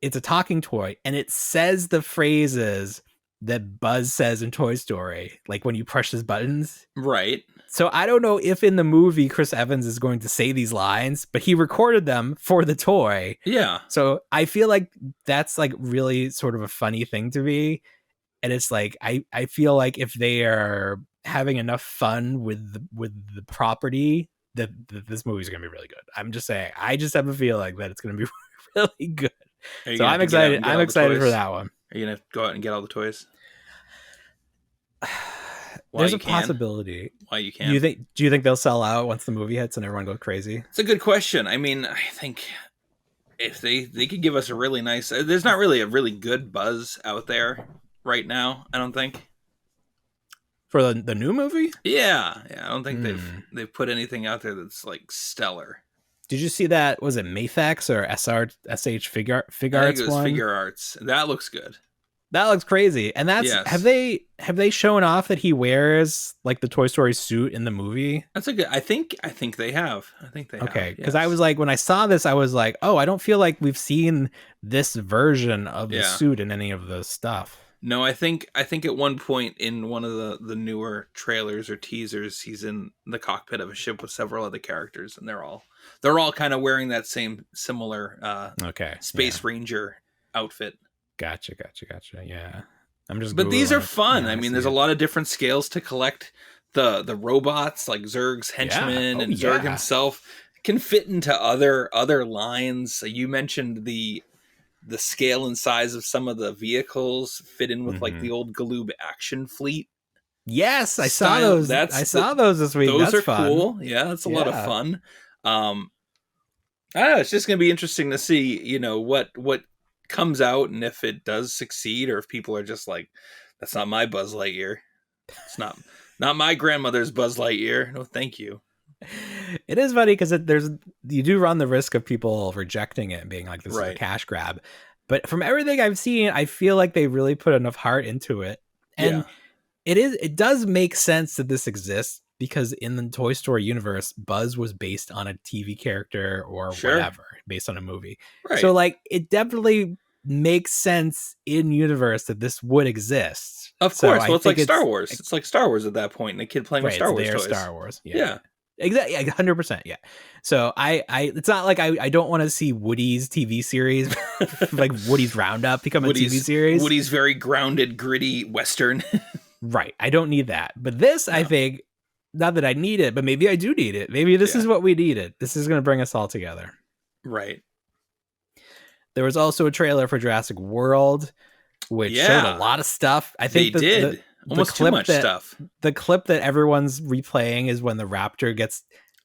it's a talking toy, and it says the phrases that Buzz says in Toy Story, like when you push his buttons. Right. So I don't know if in the movie Chris Evans is going to say these lines, but he recorded them for the toy. Yeah. So I feel like that's really sort of a funny thing to me. And it's like, I feel like if they are having enough fun with the property, that this movie's going to be really good. I'm just saying, I just have a feeling that it's going to be really good. So I'm excited. I'm excited for that one. Are you gonna go out and get all the toys? There's a possibility. Why you can't? Do you think they'll sell out once the movie hits and everyone goes crazy? It's a good question. I mean, I think if they could give us a really nice, there's not really a really good Buzz out there right now, I don't think. For the new movie? Yeah. I don't think they've put anything out there that's like stellar. Did you see that? Was it Mafex or SH Fig Arts? I think it was Figure Arts. That looks good. That looks crazy. And that's have they shown off that he wears like the Toy Story suit in the movie? That's a good. I think they have. Okay, because I was like, when I saw this, I was like, oh, I don't feel like we've seen this version of the suit in any of the stuff. No, I think at one point in one of the newer trailers or teasers, he's in the cockpit of a ship with several other characters, and they're all kind of wearing that same similar Space Ranger outfit. Gotcha. Yeah, But these are fun. I mean, there's a lot of different scales to collect. The robots like Zurg's henchmen and Zurg himself can fit into other lines. You mentioned the scale and size of some of the vehicles fit in with like the old Galoob action fleet. Yes, I saw those. I saw those this week. Those are fun. Cool. Yeah, that's a lot of fun. I don't know. It's just going to be interesting to see, what comes out and if it does succeed, or if people are just like, that's not my Buzz Lightyear. It's not my grandmother's Buzz Lightyear. No, thank you. It is funny because you do run the risk of people rejecting it and being like, this is a cash grab. But from everything I've seen, I feel like they really put enough heart into it. And it does make sense that this exists, because in the Toy Story universe, Buzz was based on a TV character or whatever, based on a movie. Right. So like, it definitely makes sense in universe that this would exist. Of course. Well, it's like Star Wars. It's like Star Wars at that point, and a kid playing with Star Wars toys. Star Wars. Yeah. Exactly, 100%. Yeah. So I it's not like I don't want to see Woody's TV series, like Woody's Roundup, become a TV series. Woody's very grounded, gritty Western. Right. I don't need that. But this, I think, not that I need it, but maybe I do need it. Maybe this is what we needed. This is going to bring us all together. Right. There was also a trailer for Jurassic World, which showed a lot of stuff. I think they did. Almost too much stuff. The clip that everyone's replaying is when the raptor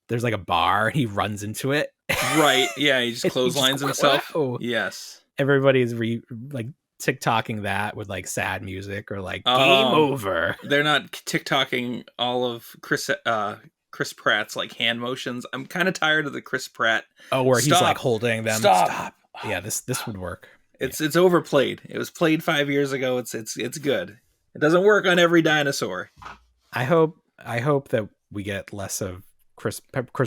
there's like a bar, and he runs into it. Right. Yeah. He just clotheslines himself. Whoa. Yes. Everybody's TikToking that with like sad music or like game over. They're not TikToking all of Chris Pratt's like hand motions. I'm kind of tired of the Chris Pratt. Oh, where he's like holding them. Stop. Yeah, this would work. It's overplayed. It was played 5 years ago. It's good. It doesn't work on every dinosaur. I hope that we get less of Chris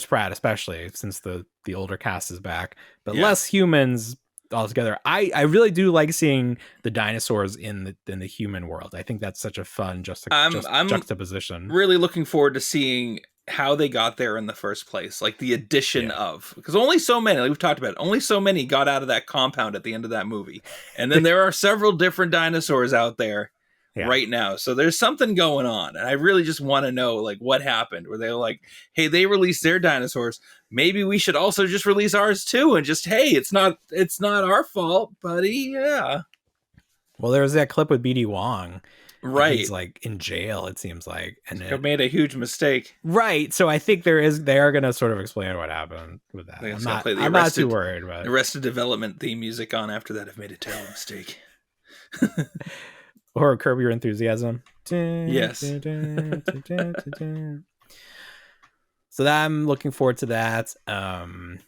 Pratt, especially since the older cast is back, but less humans altogether. I really do like seeing the dinosaurs in the human world. I think that's such a fun juxtaposition. Really looking forward to seeing how they got there in the first place, like the addition of, because only so many, like we've talked about, only so many got out of that compound at the end of that movie, and then there are several different dinosaurs out there right now, so there's something going on, and I really just want to know like what happened. Were they like, hey, they released their dinosaurs, maybe we should also just release ours too, and just, hey, it's not our fault, buddy. Well, there was that clip with BD Wong. Right. He's like in jail, it seems like. And they made a huge mistake. Right. So I think they are going to sort of explain what happened with that. I'm not too worried about it. Arrested Development theme music on after that. I've made a terrible mistake. Or Curb Your Enthusiasm. Yes. So I'm looking forward to that.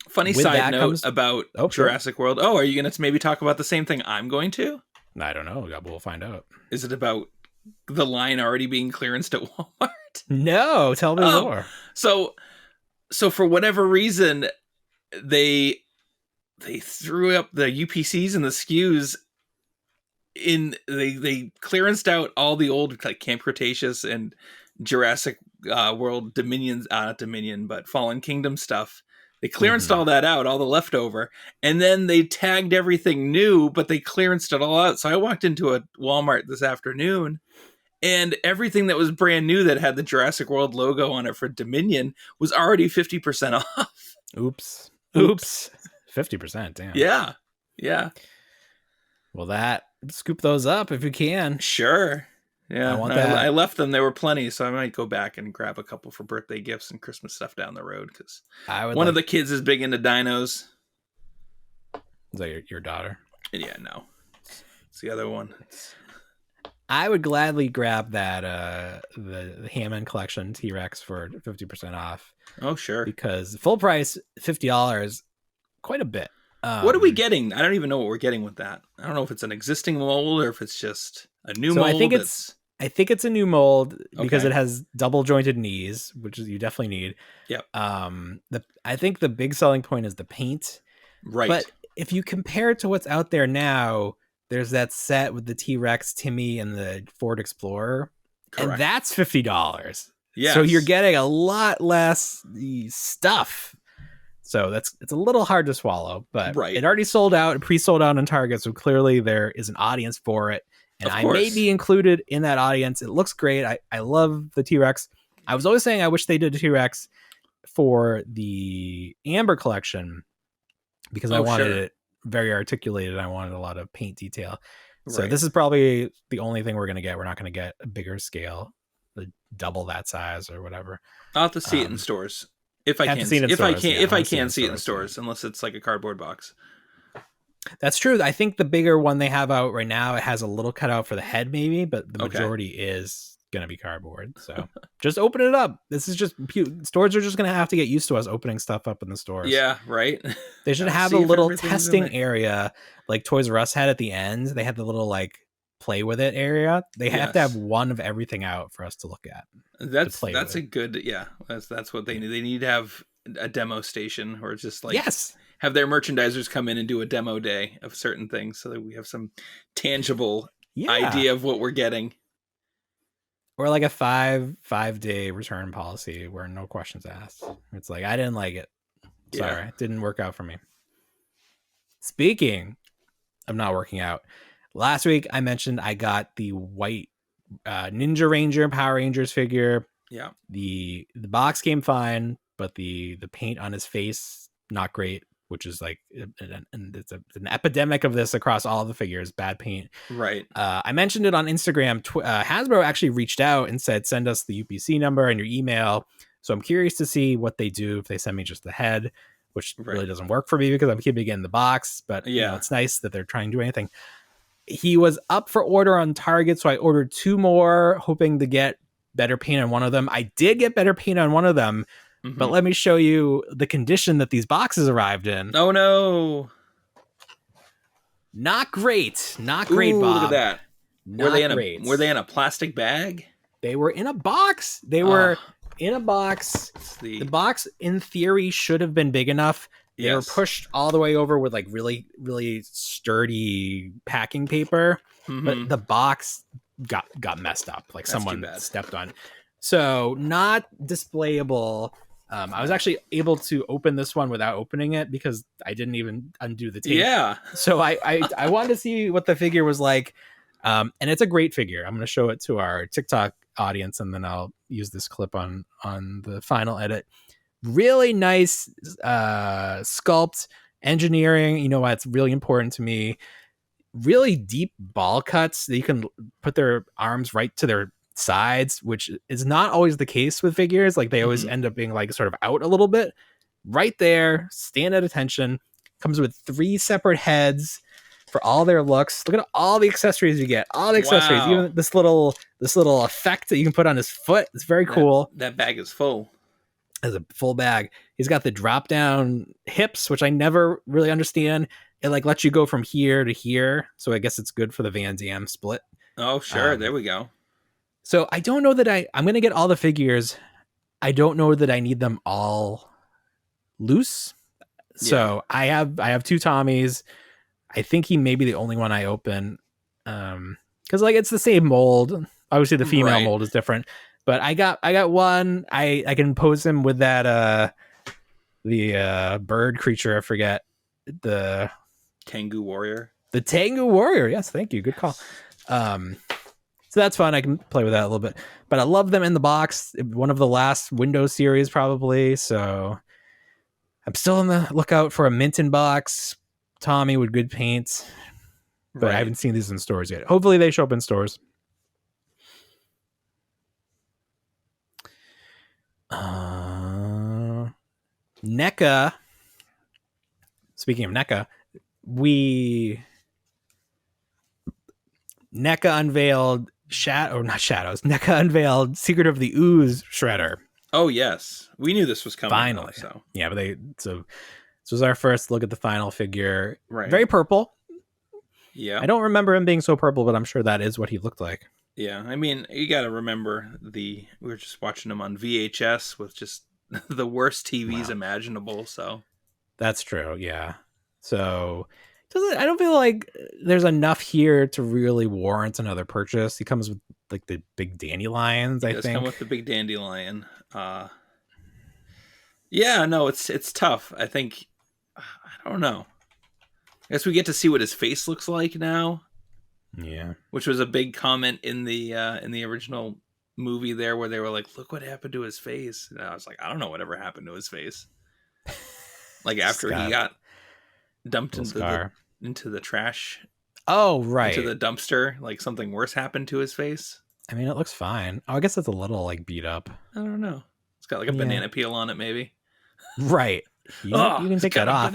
Funny side note about Jurassic World. Oh, are you going to maybe talk about the same thing I'm going to? I don't know. We'll find out. Is it about the line already being clearanced at Walmart? No, tell me more. So for whatever reason, they threw up the UPCs and the SKUs they clearanced out all the old like Camp Cretaceous and Jurassic World not Dominion, but Fallen Kingdom stuff. They clearanced all that out, all the leftover, and then they tagged everything new, but they clearanced it all out. So I walked into a Walmart this afternoon, and everything that was brand new that had the Jurassic World logo on it for Dominion was already 50% off. Oops. 50%, damn. Yeah. Well, scoop those up if you can. Sure. Yeah, I want that. I left them. There were plenty, so I might go back and grab a couple for birthday gifts and Christmas stuff down the road, because one of the kids is big into dinos. Is that your daughter? Yeah, no. It's the other one. I would gladly grab that the Hammond Collection T-Rex for 50% off. Oh, sure. Because full price, $50, quite a bit. What are we getting? I don't even know what we're getting with that. I don't know if it's an existing mold or if it's just a new mold. I think it's a new mold because it has double jointed knees, which is you definitely need. Yep. I think the big selling point is the paint. Right. But if you compare it to what's out there now, there's that set with the T-Rex, Timmy, and the Ford Explorer. Correct. And that's $50. Yes. So you're getting a lot less stuff. So it's a little hard to swallow, but it already sold out, pre-sold out on Target. So clearly there is an audience for it. And I may be included in that audience. It looks great. I love the T-Rex. I was always saying I wish they did a T-Rex for the Amber collection because I wanted it very articulated. I wanted a lot of paint detail. So this is probably the only thing we're going to get. We're not going to get a bigger scale, double that size or whatever. I'll have to see it in stores if I can. If I can see it in stores, unless it's like a cardboard box. That's true. I think the bigger one they have out right now, it has a little cutout for the head, maybe, but the majority is going to be cardboard. So just open it up. This is just stores are just going to have to get used to us opening stuff up in the stores. Yeah, right. They should have a little testing area like Toys R Us had at the end. They had the little like play with it area. They have to have one of everything out for us to look at. That's a good that's what they need. They need to have a demo station or just like have their merchandisers come in and do a demo day of certain things so that we have some tangible idea of what we're getting. Or like a 5-day return policy where no questions asked. It's like, I didn't like it. Sorry, it didn't work out for me. Speaking of not working out, last week I mentioned I got the white Ninja Ranger Power Rangers figure. Yeah. The box came fine, but the paint on his face, not great, which is like, and it's an epidemic of this across all the figures, bad paint. Right. I mentioned it on Instagram. Hasbro actually reached out and said, send us the UPC number and your email. So I'm curious to see what they do if they send me just the head, which really doesn't work for me because I'm keeping it in the box. But you know, it's nice that they're trying to do anything. He was up for order on Target, so I ordered 2 more, hoping to get better paint on one of them. I did get better paint on one of them. But let me show you the condition that these boxes arrived in. Oh, no. Not great. Not great, Bob. Look at that. Were they in a plastic bag? They were in a box. They were in a box. The box, in theory, should have been big enough. They were pushed all the way over with like really, really sturdy packing paper. But the box got messed up. Like someone stepped on. So not displayable. I was actually able to open this one without opening it because I didn't even undo the tape. Yeah. So I wanted to see what the figure was like. And it's a great figure. I'm going to show it to our TikTok audience and then I'll use this clip on the final edit. Really nice sculpt, engineering. You know why it's really important to me. Really deep ball cuts that you can put their arms right to their sides, which is not always the case with figures. Like they always end up being like sort of out a little bit. Right there, stand at attention. Comes with 3 separate heads for all their looks. Look at all the accessories you get. All the accessories. Even this little effect that you can put on his foot. It's very cool. That bag is full. As a full bag. He's got the drop down hips, which I never really understand. It like lets you go from here to here. So I guess it's good for the Van Damme split. Oh, sure. There we go. So I don't know that I'm going to get all the figures. I don't know that I need them all loose. So I have 2 Tommies. I think he may be the only one I open. Cause like it's the same mold. Obviously the female mold is different, but I got one. I can pose him with that, the bird creature. I forget the Tengu Warrior. The Tengu Warrior. Yes. Thank you. Good call. So that's fun. I can play with that a little bit, but I love them in the box. One of the last Windows series, probably. So I'm still on the lookout for a Minton box Tommy with good paint, but I haven't seen these in stores yet. Hopefully they show up in stores. NECA. Speaking of NECA, NECA unveiled NECA unveiled Secret of the Ooze shredder. Oh yes, we knew this was coming. Finally, so yeah, but so this was our first look at the final figure. Right, very purple. Yeah, I don't remember him being so purple, but I'm sure that is what he looked like. Yeah, I mean, you got to remember we were just watching him on VHS with just the worst TVs imaginable. So that's true. Yeah. So I don't feel like there's enough here to really warrant another purchase. He comes with like the big dandelions. He does come with the big dandelion. Yeah, no, it's tough. I think I don't know. I guess we get to see what his face looks like now. Yeah, which was a big comment in the original movie there, where they were like, "Look what happened to his face." And I was like, "I don't know whatever happened to his face." Like after he got dumped into the trash. Oh, right. Into the dumpster, like something worse happened to his face. I mean, it looks fine. Oh, I guess it's a little like beat up. I don't know. It's got like a banana peel on it, maybe. Right. You can take that off.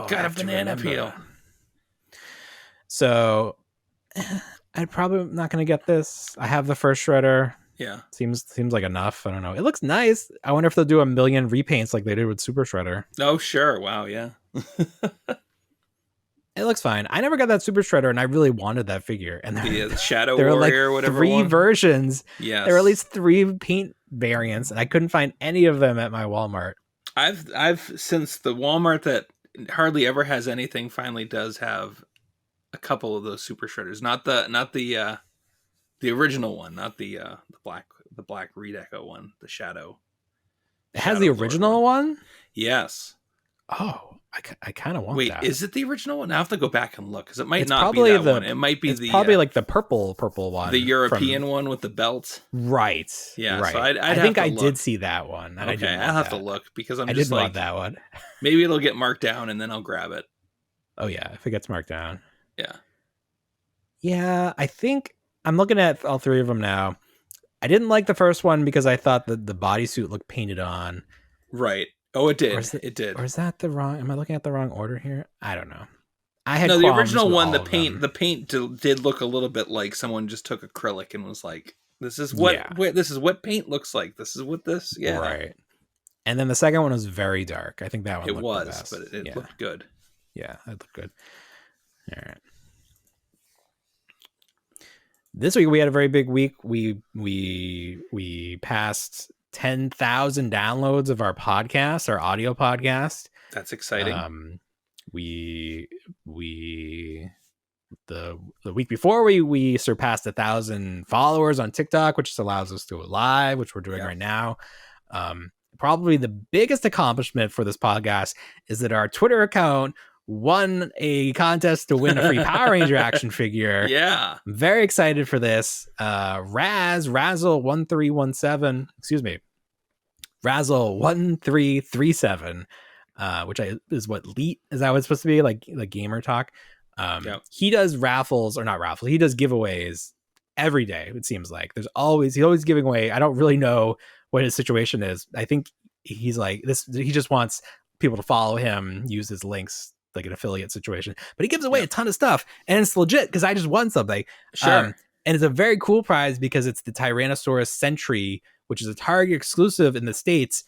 Got a banana peel. So I'm probably not going to get this. I have the first shredder. Yeah. Seems like enough. I don't know. It looks nice. I wonder if they'll do a million repaints like they did with Super Shredder. Oh, sure. Wow. Yeah. It looks fine. I never got that Super Shredder, and I really wanted that figure. And the Shadow there Warrior, were like whatever. 3 versions. Yeah. There were at least 3 paint variants, and I couldn't find any of them at my Walmart. I've since the Walmart that hardly ever has anything finally does have a couple of those Super Shredders. Not the original one, not the black Redeco one, the Shadow. It has the original one? Yes. Oh, I kind of want that. Wait, is it the original one? I have to go back and look because it might not be that one. It might be probably like the purple one, the European one with the belt. Right. Yeah. Right. So I think I did see that one. And okay, I'll have to look because I didn't want that one. Maybe it'll get marked down and then I'll grab it. Oh yeah, if it gets marked down. Yeah. Yeah, I think I'm looking at all 3 of them now. I didn't like the first one because I thought that the bodysuit looked painted on. Right. Oh, it did. It did. Or is that the wrong? Am I looking at the wrong order here? I don't know. The original one. The paint did look a little bit like someone just took acrylic and was like, "This is what paint looks like. This is what this." Yeah. Right. And then the second one was very dark. I think that one. It was, the best. But it looked good. Yeah, it looked good. All right. This week we had a very big week. We passed 10,000 downloads of our podcast, our audio podcast. That's exciting. The week before we surpassed 1,000 followers on TikTok, which just allows us to do it live, which we're doing right now. Probably the biggest accomplishment for this podcast is that our Twitter account won a contest to win a free Power Ranger action figure. Yeah. I'm very excited for this. Razzle1317, Razzle1337, which is what Leet, is that what it's supposed to be? Like gamer talk. He does raffles, or not raffles. He does giveaways every day. It seems like he's always giving away. I don't really know what his situation is. I think he's like this. He just wants people to follow him, use his links, like an affiliate situation, but he gives away a ton of stuff, and it's legit because I just won something. Sure. And it's a very cool prize because it's the Tyrannosaurus Sentry, which is a Target exclusive in the States.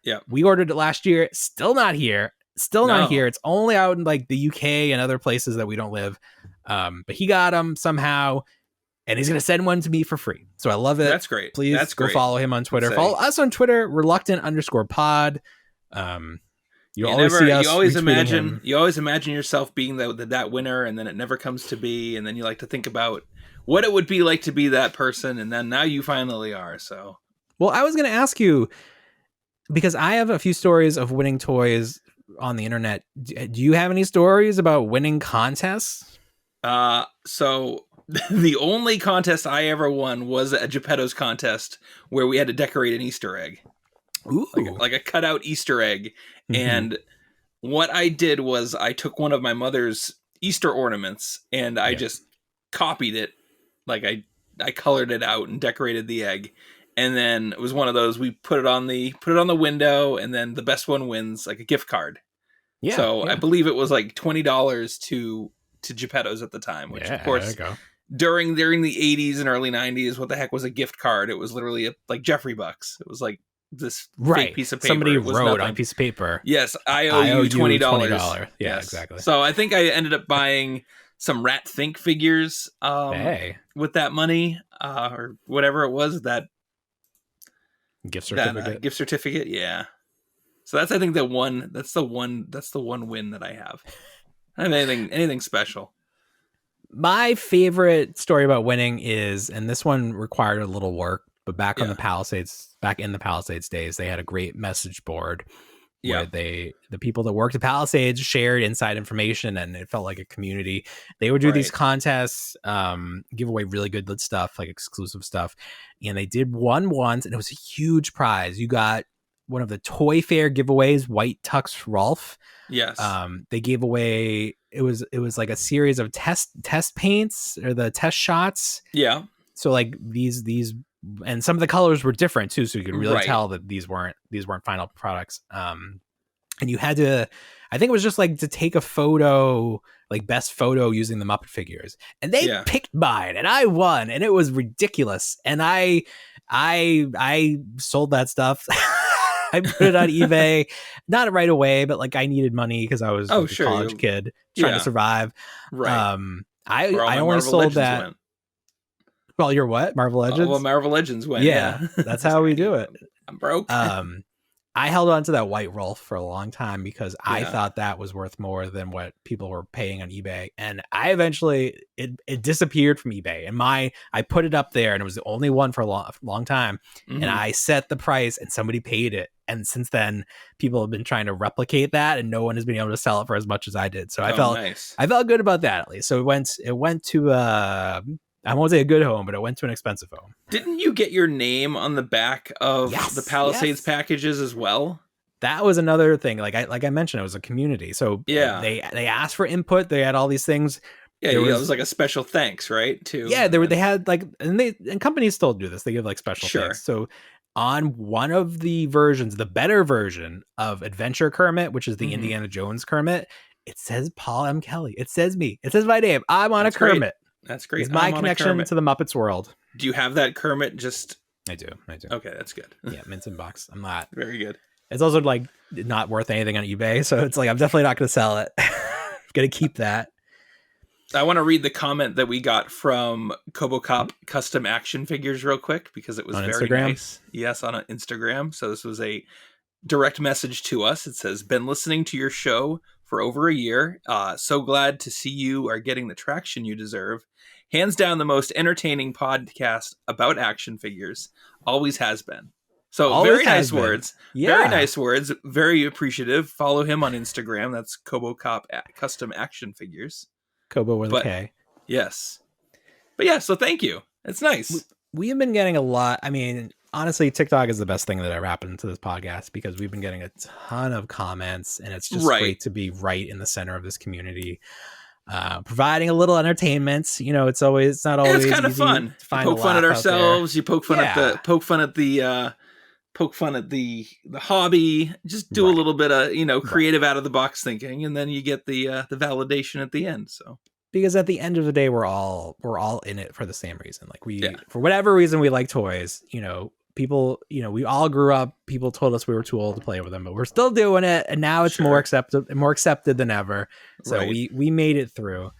Yeah. We ordered it last year. Still not here. Not here. It's only out in like the UK and other places that we don't live. But he got them somehow, and he's going to send one to me for free. So I love it. That's great. Please go follow him on Twitter. Follow us on Twitter, reluctant_pod. You always imagine yourself being that winner, and then it never comes to be, and then you like to think about what it would be like to be that person, and then now you finally are. So, well, I was going to ask you, because I have a few stories of winning toys on the internet. Do you have any stories about winning contests? So the only contest I ever won was a Geppetto's contest where we had to decorate an Easter egg. Ooh. Like a cutout Easter egg. Mm-hmm. And what I did was I took one of my mother's Easter ornaments and I just copied it. Like I colored it out and decorated the egg. And then it was one of those, we put it on the window, and then the best one wins like a gift card. Yeah. So I believe it was like $20 to Geppetto's at the time, which of course during the 80s and early 90s, what the heck was a gift card? It was literally like Jeffrey bucks. It was like this fake piece of paper. Somebody wrote nothing. On a piece of paper. Yes, I owe you $20. $20. Yeah, yes. Exactly. So I think I ended up buying some Rat Think figures with that money or whatever it was, that gift certificate. Gift certificate, yeah. So that's, I think, the one win that I have. I don't have anything special. My favorite story about winning is, and this one required a little work, but back in the Palisades days, they had a great message board where the people that worked at Palisades shared inside information, and it felt like a community. They would do these contests, give away really good stuff, like exclusive stuff. And they did one once, and it was a huge prize. You got one of the Toy Fair giveaways, White Tux Rolf. Yes. They gave away, it was like a series of test paints, or the test shots. Yeah. So like these, and some of the colors were different too, so you could really tell that these weren't final products. And you had to, I think it was just like to take a photo, like best photo using the Muppet figures, and they picked mine, and I won, and it was ridiculous. And I sold that stuff. I put it on eBay, not right away, but like I needed money because I was a college kid trying to survive. Right. I only sold that. Went. Well, you're what? Marvel Legends? Well, Marvel Legends went. Yeah. That's how we do it. I'm broke. I held on to that White Rolf for a long time because I thought that was worth more than what people were paying on eBay. And I eventually, it disappeared from eBay. And I put it up there, and it was the only one for a long time. Mm-hmm. And I set the price, and somebody paid it. And since then, people have been trying to replicate that, and no one has been able to sell it for as much as I did. So I felt good about that, at least. So it went to I won't say a good home, but it went to an expensive home. Didn't you get your name on the back of the Palisades packages as well? That was another thing. Like I mentioned, it was a community. So they asked for input. They had all these things. Yeah, it was like a special thanks, right? Too. Yeah, they had like, and companies still do this. They give like special thanks. So on one of the versions, the better version of Adventure Kermit, which is the Indiana Jones Kermit, it says Paul M. Kelly. It says me. It says my name. I'm on a Kermit. Great. That's great. It's my connection to the Muppets world. Do you have that Kermit? I do. Okay, that's good. Yeah, mint in box. I'm not. Very good. It's also like not worth anything on eBay, so it's like I'm definitely not going to sell it. I'm going to keep that. I want to read the comment that we got from Kobocop Custom Action Figures real quick, because it was very Instagram? Nice. Yes, on Instagram. So this was a direct message to us. It says, "Been listening to your show for over a year. So glad to see you are getting the traction you deserve. Hands down the most entertaining podcast about action figures. Always has been." So always very nice words. Yeah. Very nice words. Very appreciative. Follow him on Instagram. That's Kobocop Custom Action Figures. Kobo with a K. Yes. But yeah, so thank you. It's nice. We have been getting a lot. I mean, honestly, TikTok is the best thing that ever happened to this podcast, because we've been getting a ton of comments, and it's just great to be right in the center of this community, providing a little entertainment. You know, it's not always. It's kind of fun. You poke fun at ourselves. You poke fun at the hobby. Just do a little bit of creative out of the box thinking, and then you get the validation at the end. So. Because at the end of the day, we're all in it for the same reason. Like for whatever reason, we like toys. People. We all grew up. People told us we were too old to play with them, but we're still doing it, and now it's more accepted than ever. So we made it through.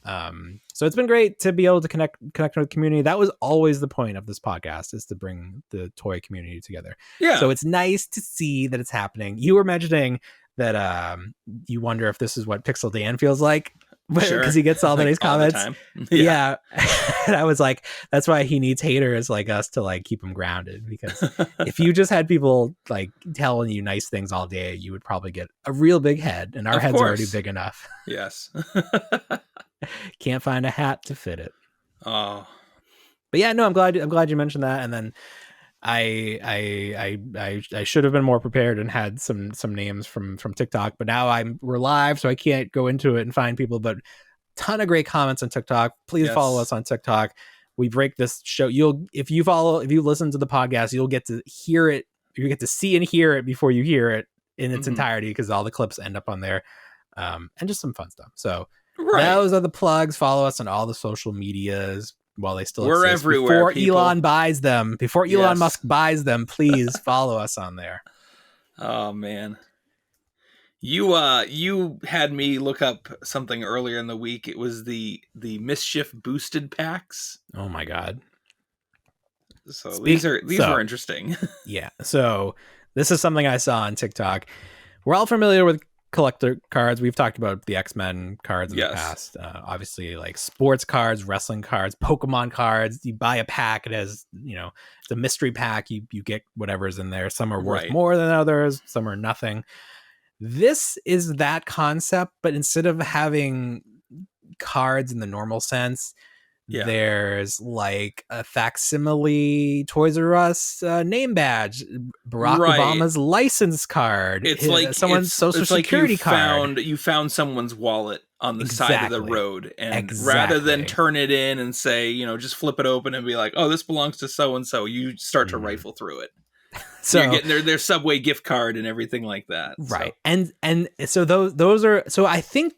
So it's been great to be able to connect with the community. That was always the point of this podcast, is to bring the toy community together. Yeah. So it's nice to see that it's happening. You were mentioning that you wonder if this is what Pixel Dan feels like. Because he gets all these comments. Yeah. And I was like, that's why he needs haters like us to like keep him grounded, because if you just had people like telling you nice things all day, you would probably get a real big head, and our head's already big enough. Yes. Can't find a hat to fit it. Oh. But yeah, no, I'm glad you mentioned that. And then I should have been more prepared and had some names from TikTok, but now we're live, so I can't go into it and find people. But ton of great comments on TikTok. Please follow us on TikTok. We break this show. If you listen to the podcast, you'll get to hear it. You get to see and hear it before you hear it in its entirety, because all the clips end up on there, and just some fun stuff. So Those are the plugs. Follow us on all the social medias while they still We're exist. everywhere, Before Elon buys them, before Elon Musk buys them, please follow us on there. Oh man. You had me look up something earlier in the week. It was the Mischief boosted packs. Oh my god. So these were interesting. Yeah. So this is something I saw on TikTok. We're all familiar with collector cards. We've talked about the X-Men cards in the past. Obviously, like sports cards, wrestling cards, Pokemon cards. You buy a pack, it has, it's a mystery pack. You get whatever's in there. Some are worth more than others. Some are nothing. This is that concept, but instead of having cards in the normal sense, there's like a facsimile Toys R Us name badge, Barack Obama's license card. It's like someone's social security card. You found someone's wallet on the side of the road, and rather than turn it in and say, just flip it open and be like, oh, this belongs to so and so, you start to rifle through it. So you're getting their Subway gift card and everything like that. Right. So. And so those are, so I think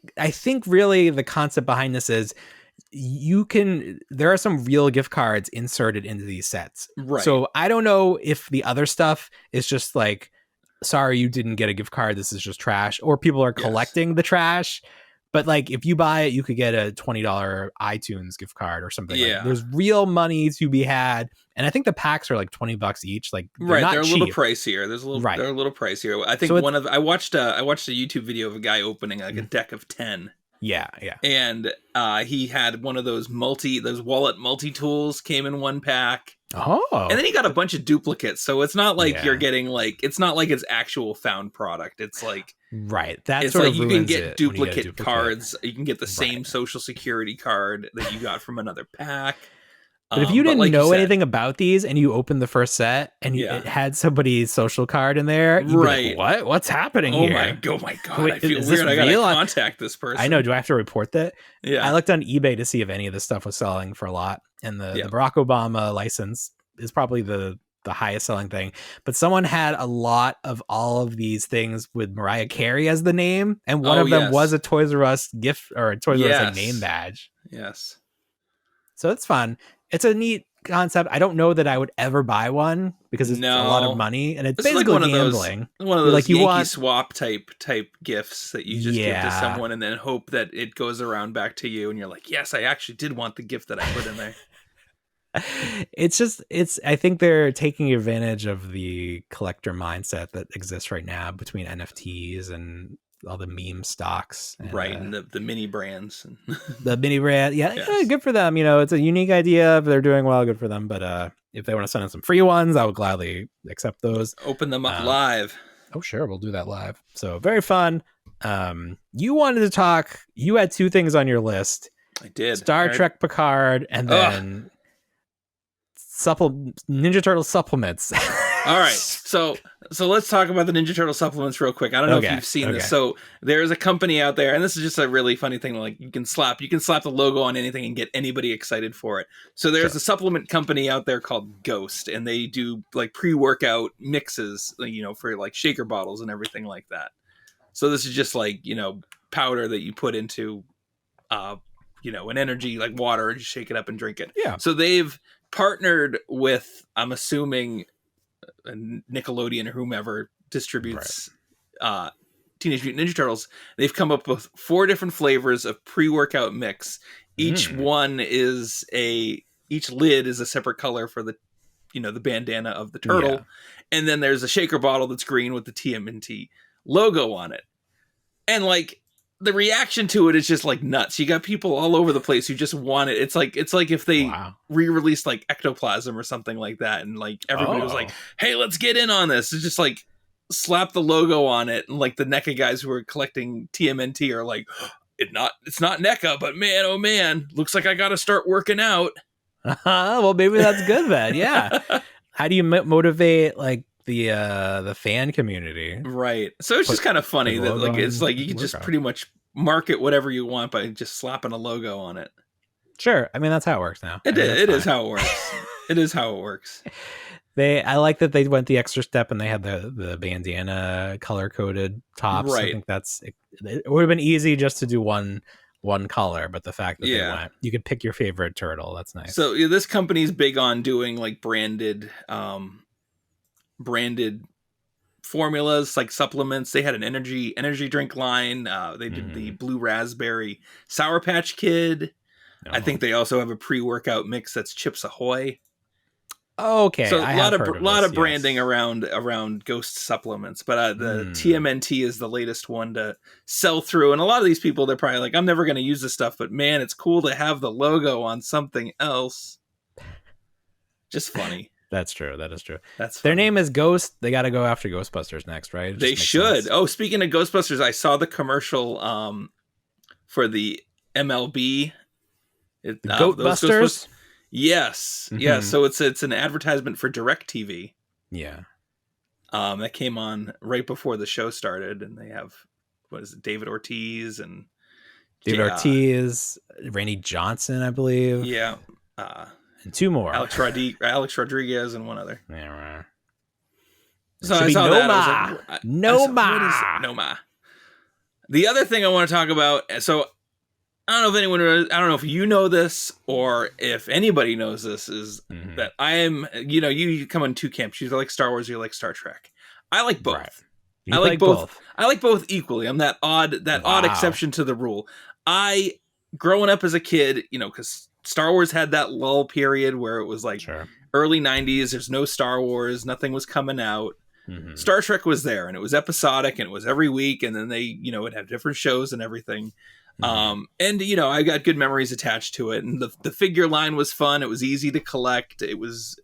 really the concept behind this is there are some real gift cards inserted into these sets. Right. So I don't know if the other stuff is just like, sorry, you didn't get a gift card, this is just trash, or people are collecting the trash. But like, if you buy it, you could get a $20 iTunes gift card or something. Yeah. Like, there's real money to be had. And I think the packs are like $20 each. Like, they're a little pricier. They're a little pricier. I think I watched a YouTube video of a guy opening like a deck of 10. Yeah. And he had one of those wallet multi-tools came in one pack. Oh. And then he got a bunch of duplicates. So it's not like you're getting it's not like it's actual found product. It's like That's like you can get duplicate cards. You can get the same social security card that you got from another pack. But if you didn't know anything about these and you opened the first set and it had somebody's social card in there, you'd be like, what? What's happening here? Oh my God. Wait, I feel weird. I gotta contact this person. I know. Do I have to report that? Yeah. I looked on eBay to see if any of this stuff was selling for a lot. And the Barack Obama license is probably the highest selling thing. But someone had a lot of all of these things with Mariah Carey as the name. And one of them was a Toys R Us gift or a Toys R Us name badge. Yes. So it's fun. It's a neat concept. I don't know that I would ever buy one because it's a lot of money, and it's basically like gambling. One of those like Yankee swap type gifts that you just give to someone and then hope that it goes around back to you, and you're like, yes, I actually did want the gift that I put in there. I think they're taking advantage of the collector mindset that exists right now between NFTs and all the meme stocks and the mini brands the mini brand good for them. It's a unique idea. If they're doing well, good for them. But if they want to send in some free ones, I would gladly accept those. Open them up live. Oh sure, we'll do that live. So very fun. You wanted to talk, you had two things on your list. I did. Star Trek Picard and then Ninja Turtle supplements. All right, so let's talk about the Ninja Turtle supplements real quick. I don't know if you've seen this. So there's a company out there, and this is just a really funny thing. Like you can slap the logo on anything and get anybody excited for it. So there's a supplement company out there called Ghost, and they do like pre-workout mixes, for like shaker bottles and everything like that. So this is just like powder that you put into, an energy like water, and just shake it up and drink it. Yeah. So they've partnered with, I'm assuming, Nickelodeon or whomever distributes Teenage Mutant Ninja Turtles. They've come up with 4 different flavors of pre-workout mix. Each lid is a separate color for the the bandana of the turtle. And then there's a shaker bottle that's green with the TMNT logo on it. And like the reaction to it is just like nuts. You got people all over the place who just want it. It's like if they re-released like Ectoplasm or something like that, and like everybody was like, "Hey, let's get in on this." It's just like slap the logo on it, and like the NECA guys who are collecting TMNT are like, it's not NECA, but man, oh man, looks like I got to start working out. Well, maybe that's good then. Yeah. How do you motivate like the fan community? Right. So it's just kind of funny that like it's like you can just pretty much market whatever you want by just slapping a logo on it. Sure. I mean, that's how it works now. It is how it works. It is how it works. I like that they went the extra step and they had the bandana color coded tops. Right. I think it would have been easy just to do one one color, but the fact that they went, you could pick your favorite turtle. That's nice. So this company's big on doing like branded formulas, like supplements. They had an energy drink line. They did the blue raspberry Sour Patch Kid. I think they also have a pre-workout mix that's Chips Ahoy. Okay, so a lot of branding around Ghost supplements, but the TMNT is the latest one to sell through. And a lot of these people, they're probably like, I'm never going to use this stuff, but man, it's cool to have the logo on something else. Just funny. That's true. That is true. That's their funny. name is Ghost. They got to go after Ghostbusters next, right? They should. Sense. Oh, speaking of Ghostbusters, I saw the commercial for the MLB. Ghostbusters. Yes. Mm-hmm. Yeah. So it's an advertisement for DirecTV. Yeah. That came on right before the show started, and they have David Ortiz, Randy Johnson, I believe. Yeah. And two more. Alex Rodriguez and one other. Yeah. So I saw that. I was like, Noma. What is it? Noma. The other thing I want to talk about. So I don't know if you know this or if anybody knows this, is that I am, you come in two camps. You like Star Wars, you like Star Trek. I like both. Right. I like both. I like both equally. I'm that odd exception to the rule. Growing up as a kid, because Star Wars had that lull period where it was like early 90s. There's no Star Wars. Nothing was coming out. Mm-hmm. Star Trek was there, and it was episodic, and it was every week. And then they, would have different shows and everything. And I got good memories attached to it, and the figure line was fun. It was easy to collect. It was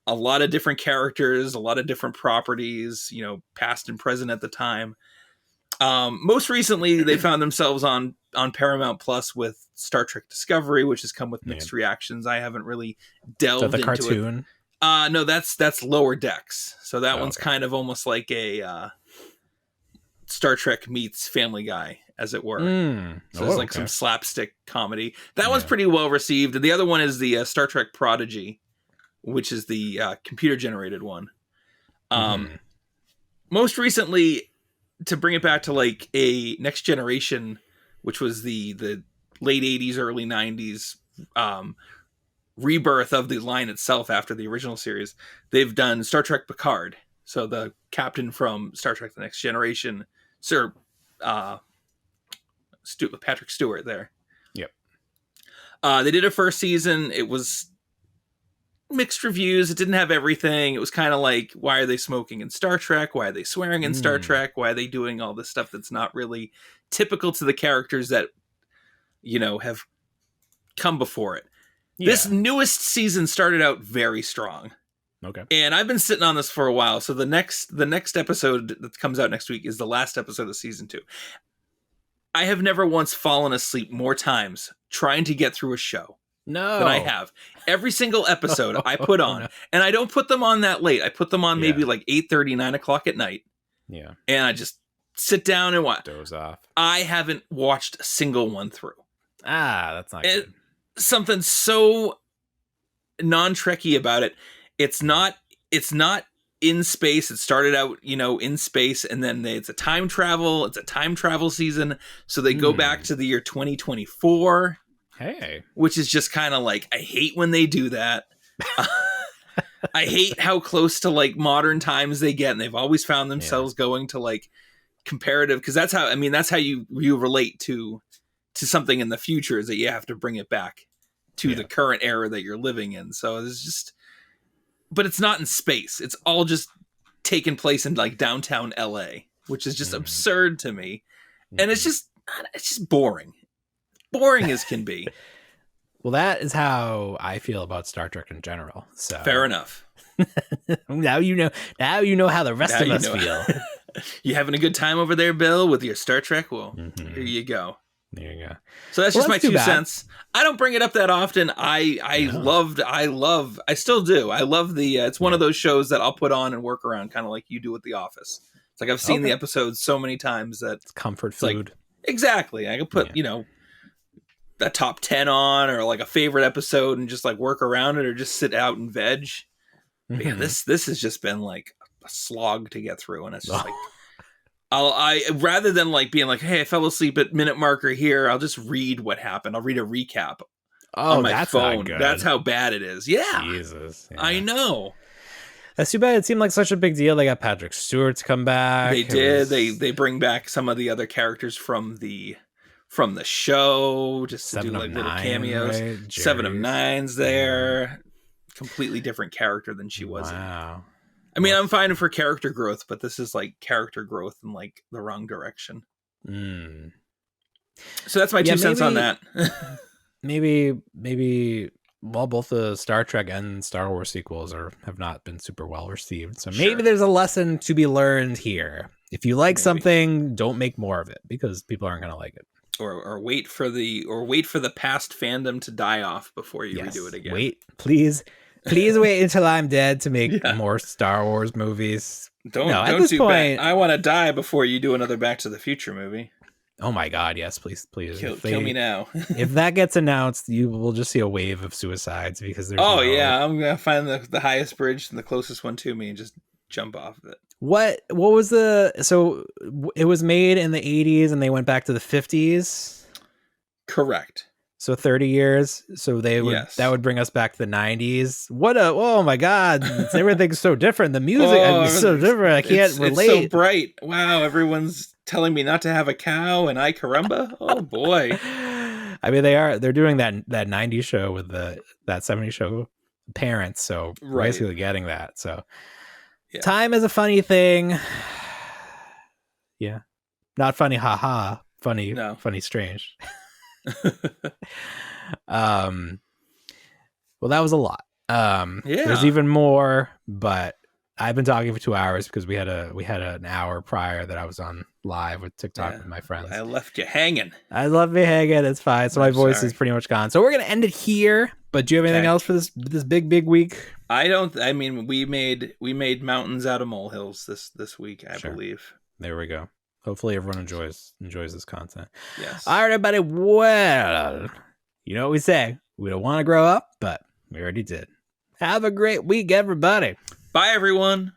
a lot of different characters, a lot of different properties, past and present at the time. Most recently, they found themselves on Paramount Plus with Star Trek Discovery, which has come with mixed reactions. I haven't really delved into it. Is that the cartoon? No, that's Lower Decks. So that one's kind of almost like a Star Trek meets Family Guy, as it were. So there's some slapstick comedy. That one's pretty well received. And the other one is the Star Trek Prodigy, which is the computer generated one. Most recently, to bring it back to like a Next Generation, which was the late 80s, early 90s rebirth of the line itself after the original series, they've done Star Trek Picard. So the captain from Star Trek The Next Generation, Sir Patrick Stewart there. Yep. They did a first season. It was mixed reviews. It didn't have everything. It was kind of like, why are they smoking in Star Trek? Why are they swearing in Star Trek? Why are they doing all this stuff that's not really typical to the characters that, have come before it? Yeah. This newest season started out very strong. Okay. And I've been sitting on this for a while. So the next episode that comes out next week is the last episode of season 2. I have never once fallen asleep more times trying to get through a show than I have. Every single episode I put on, and I don't put them on that late. I put them on maybe like 8:30, 9 o'clock at night. Yeah. And I just sit down and watch. Doze off. I haven't watched a single one through. That's not good. Something so non-Trekky about it. It's not in space. It started out, in space, and then it's a time travel. It's a time travel season. So they go back to the year 2024. Hey. Which is just kind of like, I hate when they do that. I hate how close to like modern times they get, and they've always found themselves going to like comparative, because that's how you relate to something in the future, is that you have to bring it back to the current era that you're living in. So it's just, but it's not in space. It's all just taking place in like downtown LA, which is just absurd to me. And it's just boring. Boring as can be. Well, that is how I feel about Star Trek in general. So fair enough. Now you know how the rest of us feel. You having a good time over there, Bill, with your Star Trek? Well, here you go. There you go. So that's just my 2 cents. I don't bring it up that often. I still do. I love the, it's one of those shows that I'll put on and work around, kind of like you do with The Office. It's like, I've seen the episodes so many times that it's comfort food. Like, exactly. I can put, a top 10 on, or like a favorite episode, and just like work around it, or just sit out and veg. But yeah, this has just been like a slog to get through. And it's just like, I rather than like being like, hey, I fell asleep at minute marker here, I'll just read what happened. I'll read a recap on my phone. Not good. That's how bad it is. Yeah. Jesus. Yeah. I know. That's too bad. It seemed like such a big deal. They got Patrick Stewart to come back. They did. They bring back some of the other characters from the show just to do like little cameos. Right? 7 of 9's there. Completely different character than she was. Wow. I mean, I'm fine for character growth, but this is like character growth in like the wrong direction. So that's my 2 cents on that. maybe well, both the Star Trek and Star Wars sequels have not been super well received. So maybe there's a lesson to be learned here. If you like something, don't make more of it because people aren't going to like it. Or wait for the past fandom to die off before you redo it again. Wait, please wait until I'm dead to make more Star Wars movies. Don't do point, I want to die before you do another Back to the Future movie. Oh my God, yes, please. Kill me now. If that gets announced, you will just see a wave of suicides because there's I'm going to find the highest bridge and the closest one to me and just jump off of it. What was so it was made in the 80s and they went back to the 50s? Correct. So 30 years. So that would bring us back to the 90s. Oh my God. Everything's so different. The music is so different. I can't relate. It's so bright. Wow. Everyone's telling me not to have a cow and I caramba. Oh boy. I mean, they're doing that 90s show with that 70s show Parents. So basically getting that. So time is a funny thing. Yeah. Not funny. Haha. Funny. No. Funny. Strange. Well, that was a lot. There's even more, but I've been talking for 2 hours because we had an hour prior that I was on live with TikTok with my friends. I left you hanging. I left me hanging. It's fine. So my voice is pretty much gone. So we're gonna end it here. But do you have anything else for this big week? I don't. I mean, we made mountains out of molehills this week. I believe. There we go. Hopefully everyone enjoys this content. Yes. All right, everybody. Well, you know what we say. We don't want to grow up, but we already did. Have a great week, everybody. Bye, everyone.